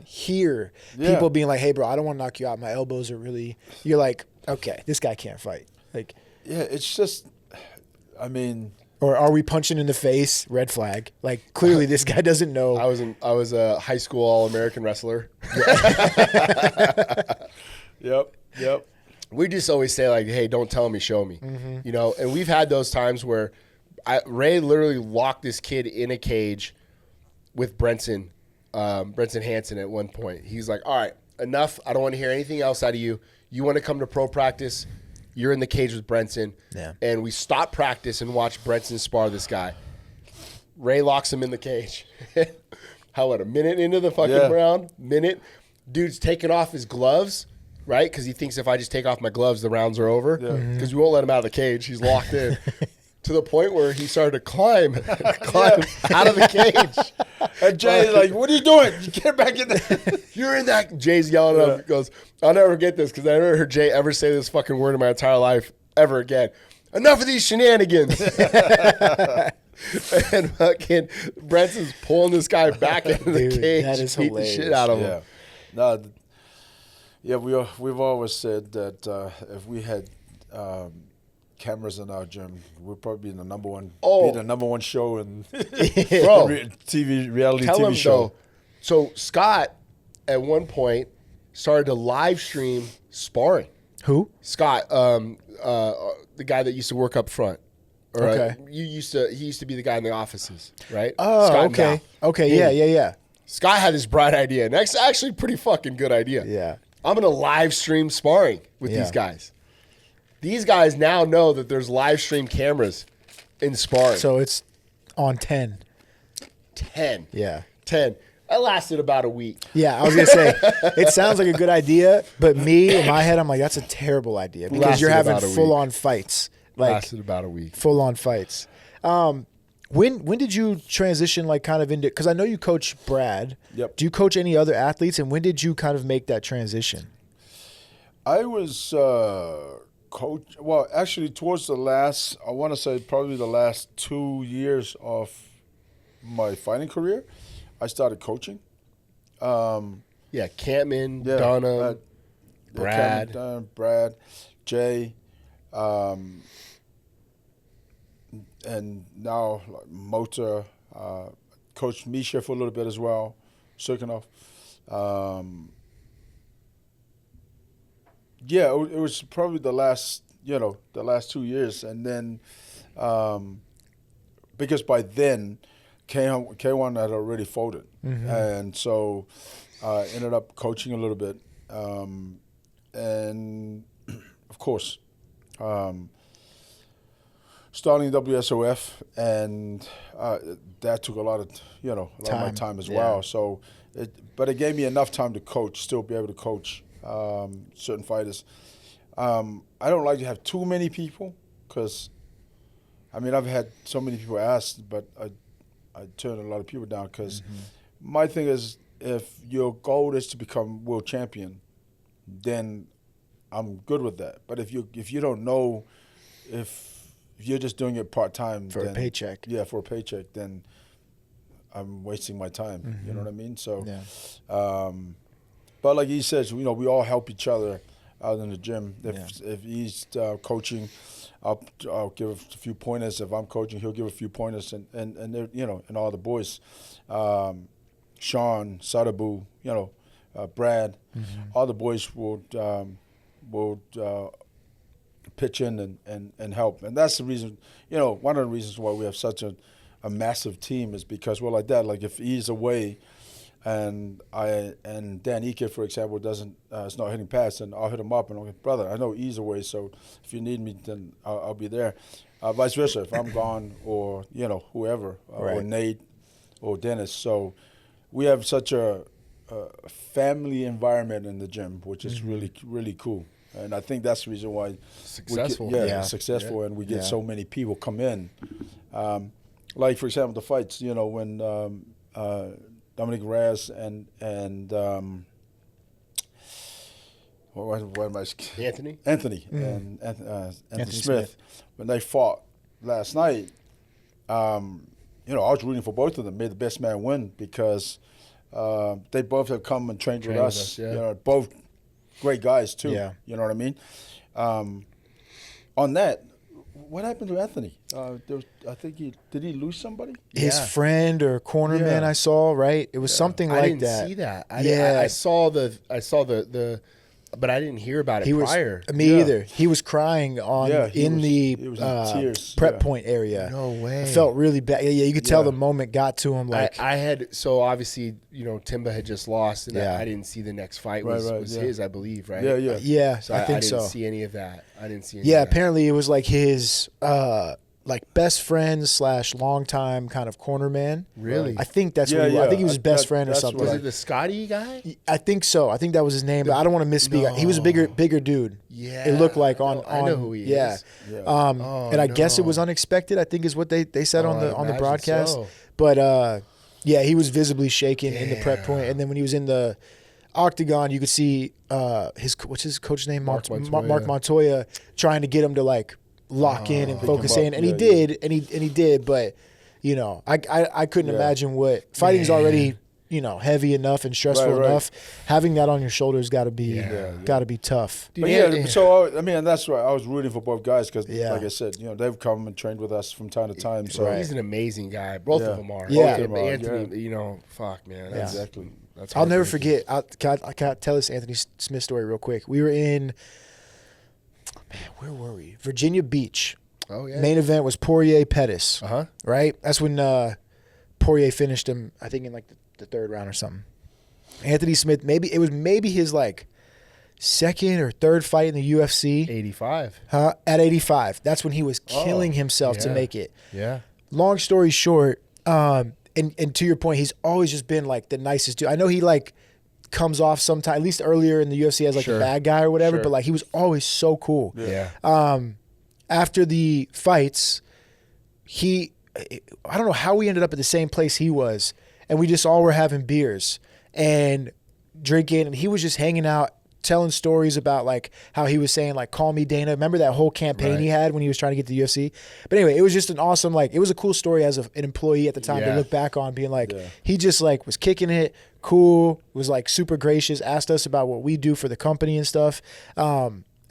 hear people being like, hey bro, I don't want to knock you out. My elbows are really, you're like, okay, this guy can't fight. Like, yeah, it's just, I mean, or are we punching in the face? Red flag. Like clearly this guy doesn't know. I was a high school All-American wrestler. Yep. We just always say like, hey, don't tell me, show me. You know, and we've had those times where Ray literally locked this kid in a cage with Brenton Hansen at one point. He's like, all right, enough. I don't want to hear anything else out of you. You want to come to pro practice? You're in the cage with Brenton. Yeah. And we stop practice and watch Brenton spar this guy. Ray locks him in the cage. A minute into the fucking round? Dude's taking off his gloves. right? Because he thinks if I just take off my gloves, the rounds are over. Because we won't let him out of the cage. He's locked in. To the point where he started to climb out of the cage. And Jay's like, what are you doing? You get back in there. You're in that. Jay's yelling at him. He goes, I'll never forget this because I never heard Jay ever say this fucking word in my entire life ever again. Enough of these shenanigans. And fucking Brenson's pulling this guy back into the cage. That is beating the shit out of him. No, we've always said that if we had cameras in our gym, we'd probably be the number one show in reality Tell TV him show. though. So Scott at one point started to live stream sparring. Who? Scott, the guy that used to work up front. Or, Okay. he used to be the guy in the offices, right? Oh, Scott and okay. Val. Okay, yeah. Scott had this bright idea, and that's actually a pretty fucking good idea. Yeah. I'm going to live stream sparring with these guys. These guys now know that there's live stream cameras in sparring. So it's on 10. 10. Yeah. 10. That lasted about a week. Yeah, I was going to say, it sounds like a good idea, but me, in my head, I'm like, that's a terrible idea because Lasted you're having about a week. full-on fights. Like, Lasted about a week. full-on fights. When did you transition, like, kind of into, because I know you coach Brad. Yep. Do you coach any other athletes, and when did you kind of make that transition? I was coach. Well, actually, towards the last, I want to say probably the last 2 years of my fighting career, I started coaching. Yeah, Campman, Donna, Brad. Brad, Jay, and now Mota, coached Misha for a little bit as well, Sirkinov. Yeah, it was probably the last 2 years, and then because by then K1 had already folded, and so I ended up coaching a little bit, and of course, starting WSOF, and that took a lot of my time as well. So, but it gave me enough time to coach, still be able to coach certain fighters. I don't like to have too many people because, I mean, I've had so many people ask, but I turn a lot of people down because my thing is, if your goal is to become world champion, then I'm good with that. But if you don't know if you're just doing it part-time For a paycheck. Yeah, for a paycheck, then I'm wasting my time. You know what I mean? So, but like he says, we all help each other out in the gym. If he's coaching, I'll give a few pointers. If I'm coaching, he'll give a few pointers, and and all the boys, Sean, Sadabu, Brad, all the boys will pitch in and help. And that's the reason, one of the reasons why we have such a massive team is because we're like that. Like if he's away and Dan Ike, for example, is not hitting past, and I'll hit him up and I'm like, brother, I know he's away, so if you need me, then I'll be there. Vice versa, if I'm gone or, whoever, or Nate or Dennis. So we have such a family environment in the gym, which is really, really cool. And I think that's the reason why Successful. Successful, and we get so many people come in. Like, for example, the fights, when Dominic Reyes and what am I? Anthony and Anthony Smith, when they fought last night, I was rooting for both of them. Made the best man win because they both have come and trained with us. Both great guys too. Yeah. You know what I mean? On that, what happened to Anthony? I think did he lose somebody? His friend or cornerman I saw, right? It was something like that. I didn't see that. I saw the but I didn't hear about it prior. Me either. He was crying he was in tears. prep point area. No way. I felt really bad. Yeah, you could tell the moment got to him. Like I had, so obviously, Timba had just lost, and I didn't see the next fight was his, I believe, right? Yeah, So I think so. I didn't see any of that. Apparently it was like his like best friends / longtime kind of corner man. Really? I think that's Yeah, what he was. I yeah. think he was his best friend or That's something. Was what it the Scotty guy? I think so. I think that was his name, but I don't want to misspeak. He was a bigger dude. Yeah. It looked like on. I know who he yeah. is. And I guess it was unexpected. I think is what they said on the imagine broadcast. so. But yeah, he was visibly shaking in the prep point, and then when he was in the octagon, you could see what's his coach's name, Mark Montoya, trying to get him to like lock in and focus in, and he did, and he did. But you know, I couldn't imagine what fighting's already heavy enough and stressful enough. Having that on your shoulders got to be tough. But yeah, so I mean, that's why I was rooting for both guys because, like I said, they've come and trained with us from time to time. So He's an amazing guy. Both of them are. Yeah. Both of them are. Anthony, fuck, man. That's, exactly. That's I'll never forget. I can't tell this Anthony Smith story real quick. We were in, where were we? Virginia Beach. Oh, yeah. Main event was Poirier Pettis. Uh-huh. Right? That's when Poirier finished him, I think, in like the third round or something. Anthony Smith, maybe his like second or third fight in the UFC. 85. At 85. That's when he was killing himself to make it. Yeah. Long story short, and to your point, he's always just been like the nicest dude. I know he like comes off sometime, at least earlier in the UFC as like a bad guy or whatever, but like he was always so cool. Yeah. After the fights, I don't know how we ended up at the same place he was, and we just all were having beers and drinking, and he was just hanging out, telling stories about like how he was saying like, call me Dana. Remember that whole campaign he had when he was trying to get to the UFC? But anyway, it was just an awesome, like, it was a cool story as an employee at the time to look back on, being like, he just like was kicking it, cool, was like super gracious, asked us about what we do for the company and stuff.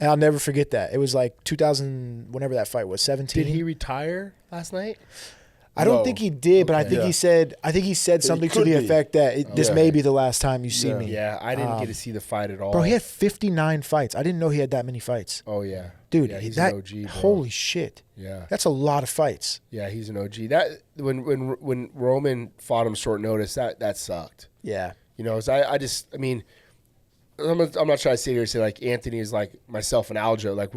And I'll never forget that. It was like 2000, whenever that fight was, 17. Did he retire last night? I don't think he did, but I think he said something to the effect that this may be the last time you see me. Yeah, I didn't get to see the fight at all. Bro, he had 59 fights. I didn't know he had that many fights. Oh, yeah. Dude, he's that, an OG, bro. holy shit. Yeah. That's a lot of fights. Yeah, he's an OG. That when Roman fought him short notice, that sucked. Yeah. You know, I mean, I'm not trying to sit here and say like Anthony is like myself and Aljo. Like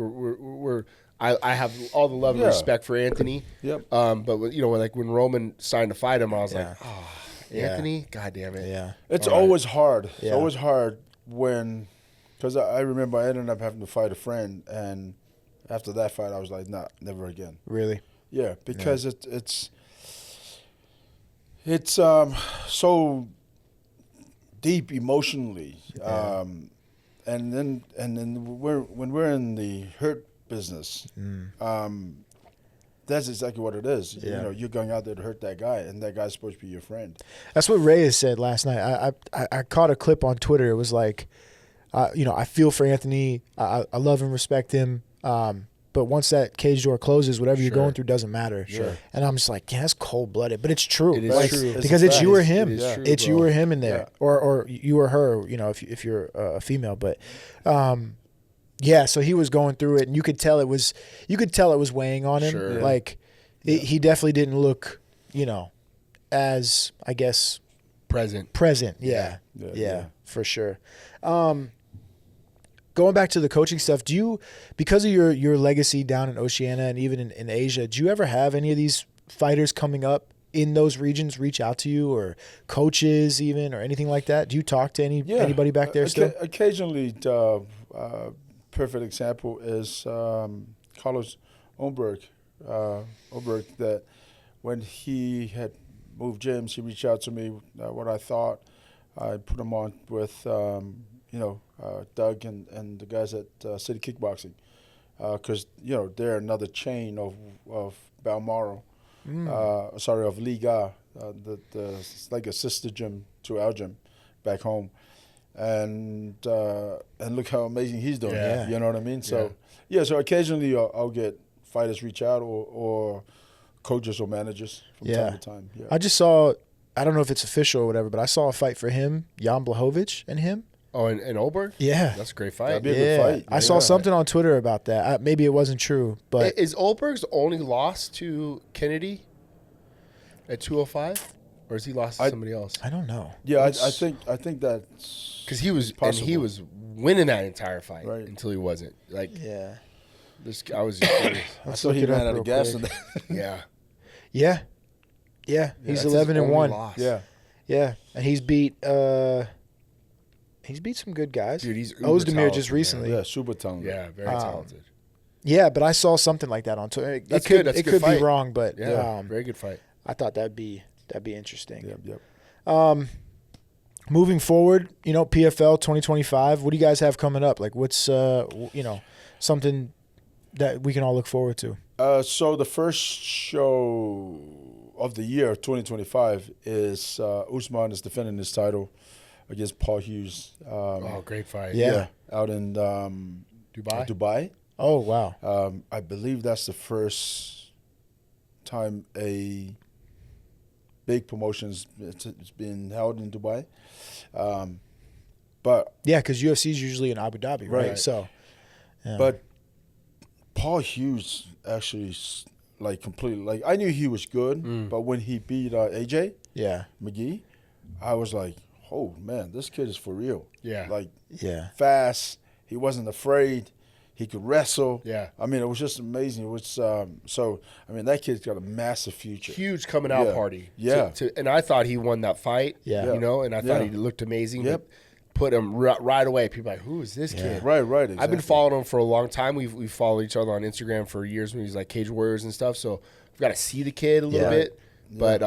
I have all the love and respect for Anthony. Yep. But when Roman signed to fight him, I was like, oh, Anthony, God damn it. Yeah. It's always hard. It's always hard because I remember I ended up having to fight a friend, and after that fight, I was like, nah, never again. Really? Yeah, because it's so deep emotionally, and then when we're in the hurt business, that's exactly what it is. Yeah. You know, you're going out there to hurt that guy, and that guy's supposed to be your friend. That's what Ray has said last night. I caught a clip on Twitter. It was like, I feel for Anthony. I love and respect him. But once that cage door closes, whatever you're going through doesn't matter. Sure. And I'm just like, yeah, that's cold-blooded. But it's true. It is true. Because it's you or him. It is true, it's bro. you or him in there. Yeah. Or you or her, if you're a female. But yeah, so he was going through it, and you could tell it was weighing on him. Sure. Like he definitely didn't look, as I guess Present. Yeah, for sure. Going back to the coaching stuff, do you, because of your legacy down in Oceania and even in Asia, do you ever have any of these fighters coming up in those regions reach out to you, or coaches even, or anything like that? Do you talk to anybody back there still? Occasionally, perfect example is Carlos Omberg. That when he had moved gyms, he reached out to me. What I thought, I put him on with Doug and the guys at City Kickboxing, because they're another chain of Balmoral, of Liga. It's like a sister gym to our gym back home, and look how amazing he's doing. Yeah. You know what I mean? So so occasionally I'll get fighters reach out or coaches or managers from time to time. Yeah. I just saw, I don't know if it's official or whatever, but I saw a fight for him, Jan Blachowicz and him. Oh, and Oberg? Yeah. That's a great fight. That'd be a good fight. I saw something on Twitter about that. Maybe it wasn't true, but Is Oberg's only loss to Kennedy at 205, or has he lost to somebody else? I don't know. Yeah, I think that's Because he was possible. winning that entire fight Right. until he wasn't. Like, Yeah. I was just curious. I saw he ran out of gas. Yeah. Yeah. He's That's his 11 and only 1. loss. Yeah, and he's beat some good guys. Dude, he's uber Ozdemir talented, just recently. Yeah, super talented. Yeah, very talented. Yeah, but I saw something like that on Twitter. That's good. That's a it good could fight. be wrong, but Yeah, very good fight. I thought that'd be interesting. Yep. Moving forward, PFL 2025. What do you guys have coming up? Like, what's something that we can all look forward to? So the first show of the year, 2025, is Usman is defending his title against Paul Hughes. Great fight. Yeah. Out in Dubai. Oh, wow. I believe that's the first time a big promotion's it's been held in Dubai. But Yeah, because UFC is usually in Abu Dhabi, right? So, yeah. But Paul Hughes actually, completely, I knew he was good, but when he beat AJ yeah, McGee, I was like, oh, man, this kid is for real. Yeah. yeah, Fast. He wasn't afraid. He could wrestle. Yeah. I mean, it was just amazing. It was that kid's got a massive future. Huge coming out Yeah. party. Yeah. And I thought he won that fight. Yeah. And I thought Yeah. he looked amazing. Yep. But put him right away. People are like, who is this kid? Right, exactly. I've been following him for a long time. We've followed each other on Instagram for years when he's like Cage Warriors and stuff. So we've got to see the kid a little Yeah. bit. But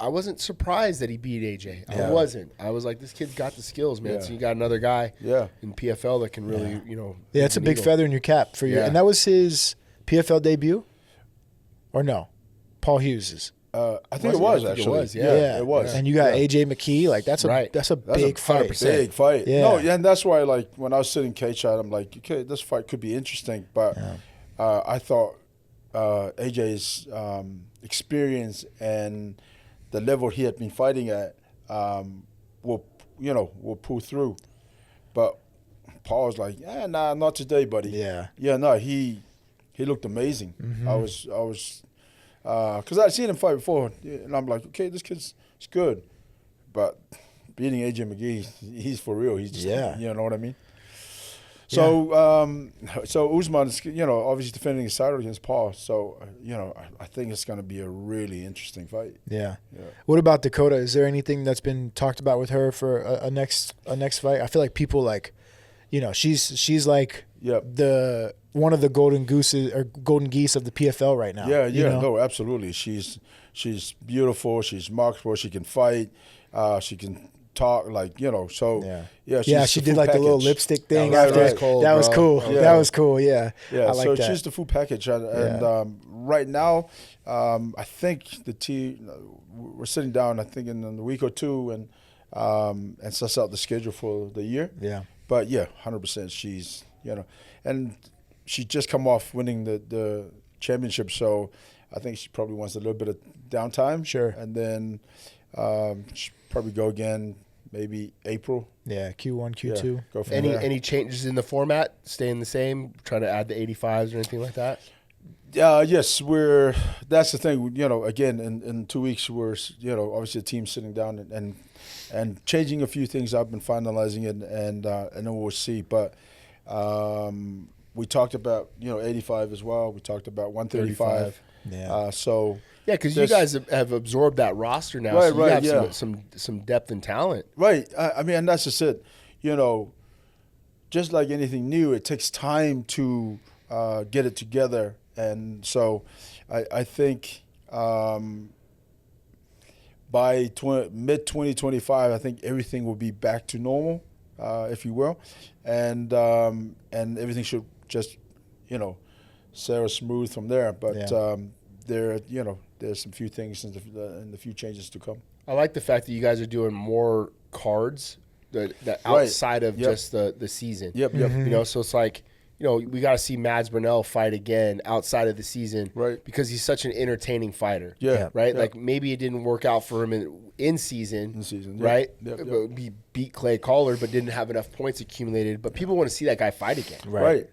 I wasn't surprised that he beat AJ. Yeah. I wasn't. I was like, this kid's got the skills, man. Yeah. So you got another guy Yeah. in PFL that can really, yeah. It's a big feather in your cap for you. Yeah. And that was his PFL debut, or no? Paul Hughes's. I think it was, I think it actually. was, yeah. It was. And you got Yeah. AJ McKee. Like that's a Right. that's a That's big fight. 100%. Big fight. Yeah. No, and that's why, when I was sitting cage side, I'm like, okay, this fight could be interesting. But I thought AJ's experience and the level he had been fighting at will pull through. But Paul was like, nah, not today, buddy. Yeah. Yeah, no, he looked amazing. I was because I'd seen him fight before, and I'm like, okay, this kid's good. But beating AJ McGee, he's for real. He's just, you know what I mean? So, so Usman's, obviously defending his title against Paul. So, I think it's going to be a really interesting fight. Yeah. What about Dakota? Is there anything that's been talked about with her for a next fight? I feel like people she's like the one of the golden geese of the PFL right now. Yeah, no, absolutely. She's beautiful. She's marketable. She can fight. She can talk, so she did like the little lipstick thing That after. was cold, that was bro. cool. Yeah. That was cool. Yeah, Yeah, I like so that. she's the full package, and right now, I think the team we're sitting down. I think in a week or two, and suss out the schedule for the year. Yeah, but 100%. She's and she just come off winning the championship, so I think she probably wants a little bit of downtime. Sure, and then she'll probably go again. Maybe April. Yeah, Q1, Q2. Go from there. Any changes in the format? Staying the same? Trying to add the 85s or anything like that? Yes, that's the thing. Again, in 2 weeks, we're obviously the team's sitting down and changing a few things. I've been finalizing it, and then we'll see. But we talked about 85 as well. We talked about 135. Yeah. Yeah, because you guys have absorbed that roster now, Right, so you have yeah. some depth and talent. Right. I mean, and that's just it. Just like anything new, it takes time to get it together. And so I think by mid-2025, I think everything will be back to normal, if you will. And everything should just, sail smooth from there. But there's some few things and the few changes to come. I like the fact that you guys are doing more cards that outside of just the season. Yep. So it's like, we got to see Mads Burnell fight again outside of the season, right? Because he's such an entertaining fighter, right? Yeah. Like maybe it didn't work out for him in season, right? Yep. He beat Clay Collard, but didn't have enough points accumulated. But people want to see that guy fight again, right?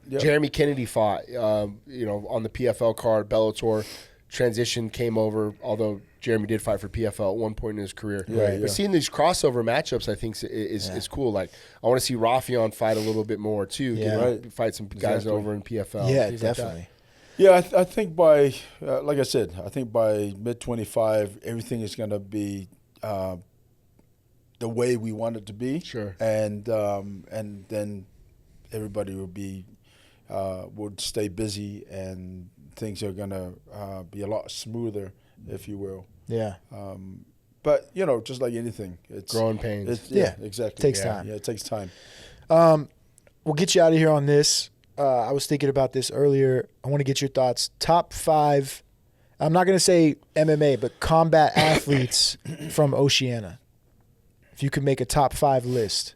Jeremy Kennedy fought, on the PFL card, Bellator. transition came over, although Jeremy did fight for PFL at one point in his career. Yeah. But seeing these crossover matchups, I think is cool. Like, I want to see Rafion fight a little bit more too. Yeah. Fight some guys over in PFL. Yeah, things like that. definitely. Yeah, I think by, like I said, I think by mid-25, everything is going to be the way we want it to be. Sure. And then everybody would stay busy, and things are going to be a lot smoother, if you will. Yeah. But, you know, just like anything, it's Growing pains. Yeah, exactly. takes time. Yeah, it takes time. We'll get you out of here on this. I was thinking about this earlier. I want to get your thoughts. Top 5, I'm not going to say MMA, but combat athletes from Oceania. If you could make a top 5 list.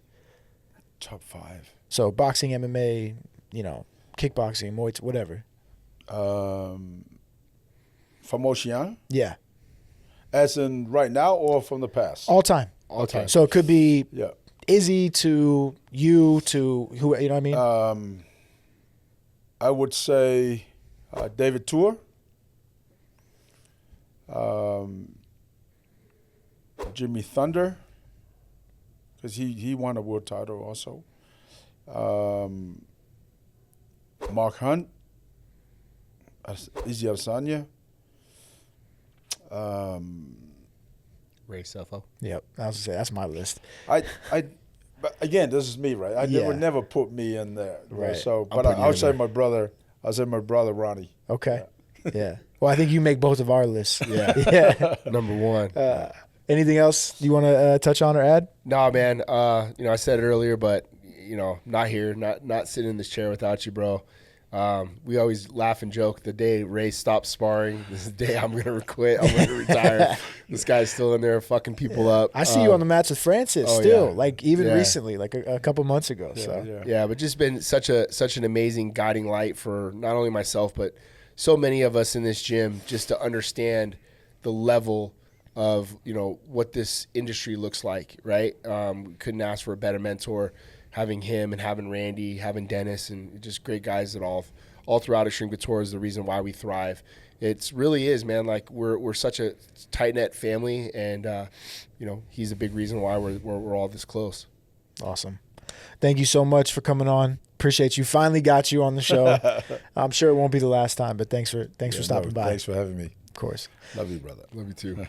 Top 5. So boxing, MMA, you know, kickboxing, Muay Thai, whatever. From Oceania? Yeah. As in right now or from the past? All time. All time. So it could be Yeah. Izzy to you to who, you know what I mean? I would say David Tour, Jimmy Thunder, because he won a world title also. Mark Hunt, Izzy Oceania. Ray Sefo. Yep. I was gonna say that's my list. But again, this is me, right? Yeah. would never put me in there, Right. So, I'm but putting you I'll in say there. my brother. I'll say my brother Ronnie. Okay. Yeah. Well, I think you make both of our lists. Yeah. Yeah. Number 1. Anything else you want to touch on or add? Nah, man. You know, I said it earlier, but you know, not here, not sitting in this chair without you, bro. We always laugh and joke. The day Ray stops sparring, this is the day I'm gonna quit. I'm gonna retire. This guy's still in there fucking people up. I see you on the match with Francis oh, still, yeah. like even Yeah. recently, like a couple months ago. So Yeah, but just been such an amazing guiding light for not only myself but so many of us in this gym, just to understand the level of, you know, what this industry looks like, right? We couldn't ask for a better mentor, having him and having Randy, having Dennis, and just great guys that all throughout Extreme Couture is the reason why we thrive. It really is, man. Like we're such a tight knit family, and you know, he's a big reason why we're all this close. awesome. Thank you so much for coming on. Appreciate you. Finally got you on the show. I'm sure it won't be the last time, but thanks for stopping by. Thanks for having me. Of course. Love you, brother. Love you too.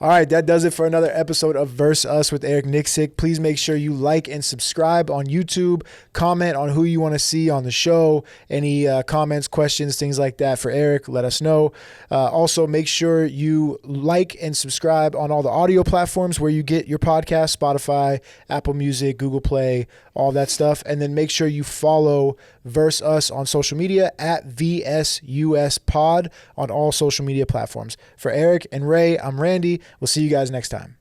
All right, that does it for another episode of Verse Us with Eric Nicksick. Please make sure you like and subscribe on YouTube. Comment on who you want to see on the show. Any comments, questions, things like that for Eric, let us know. Also, make sure you like and subscribe on all the audio platforms where you get your podcast, Spotify, Apple Music, Google Play, all that stuff. And then make sure you follow Verse Us on social media at VSUSPod on all social media platforms. For Eric and Ray, I'm Randy. We'll see you guys next time.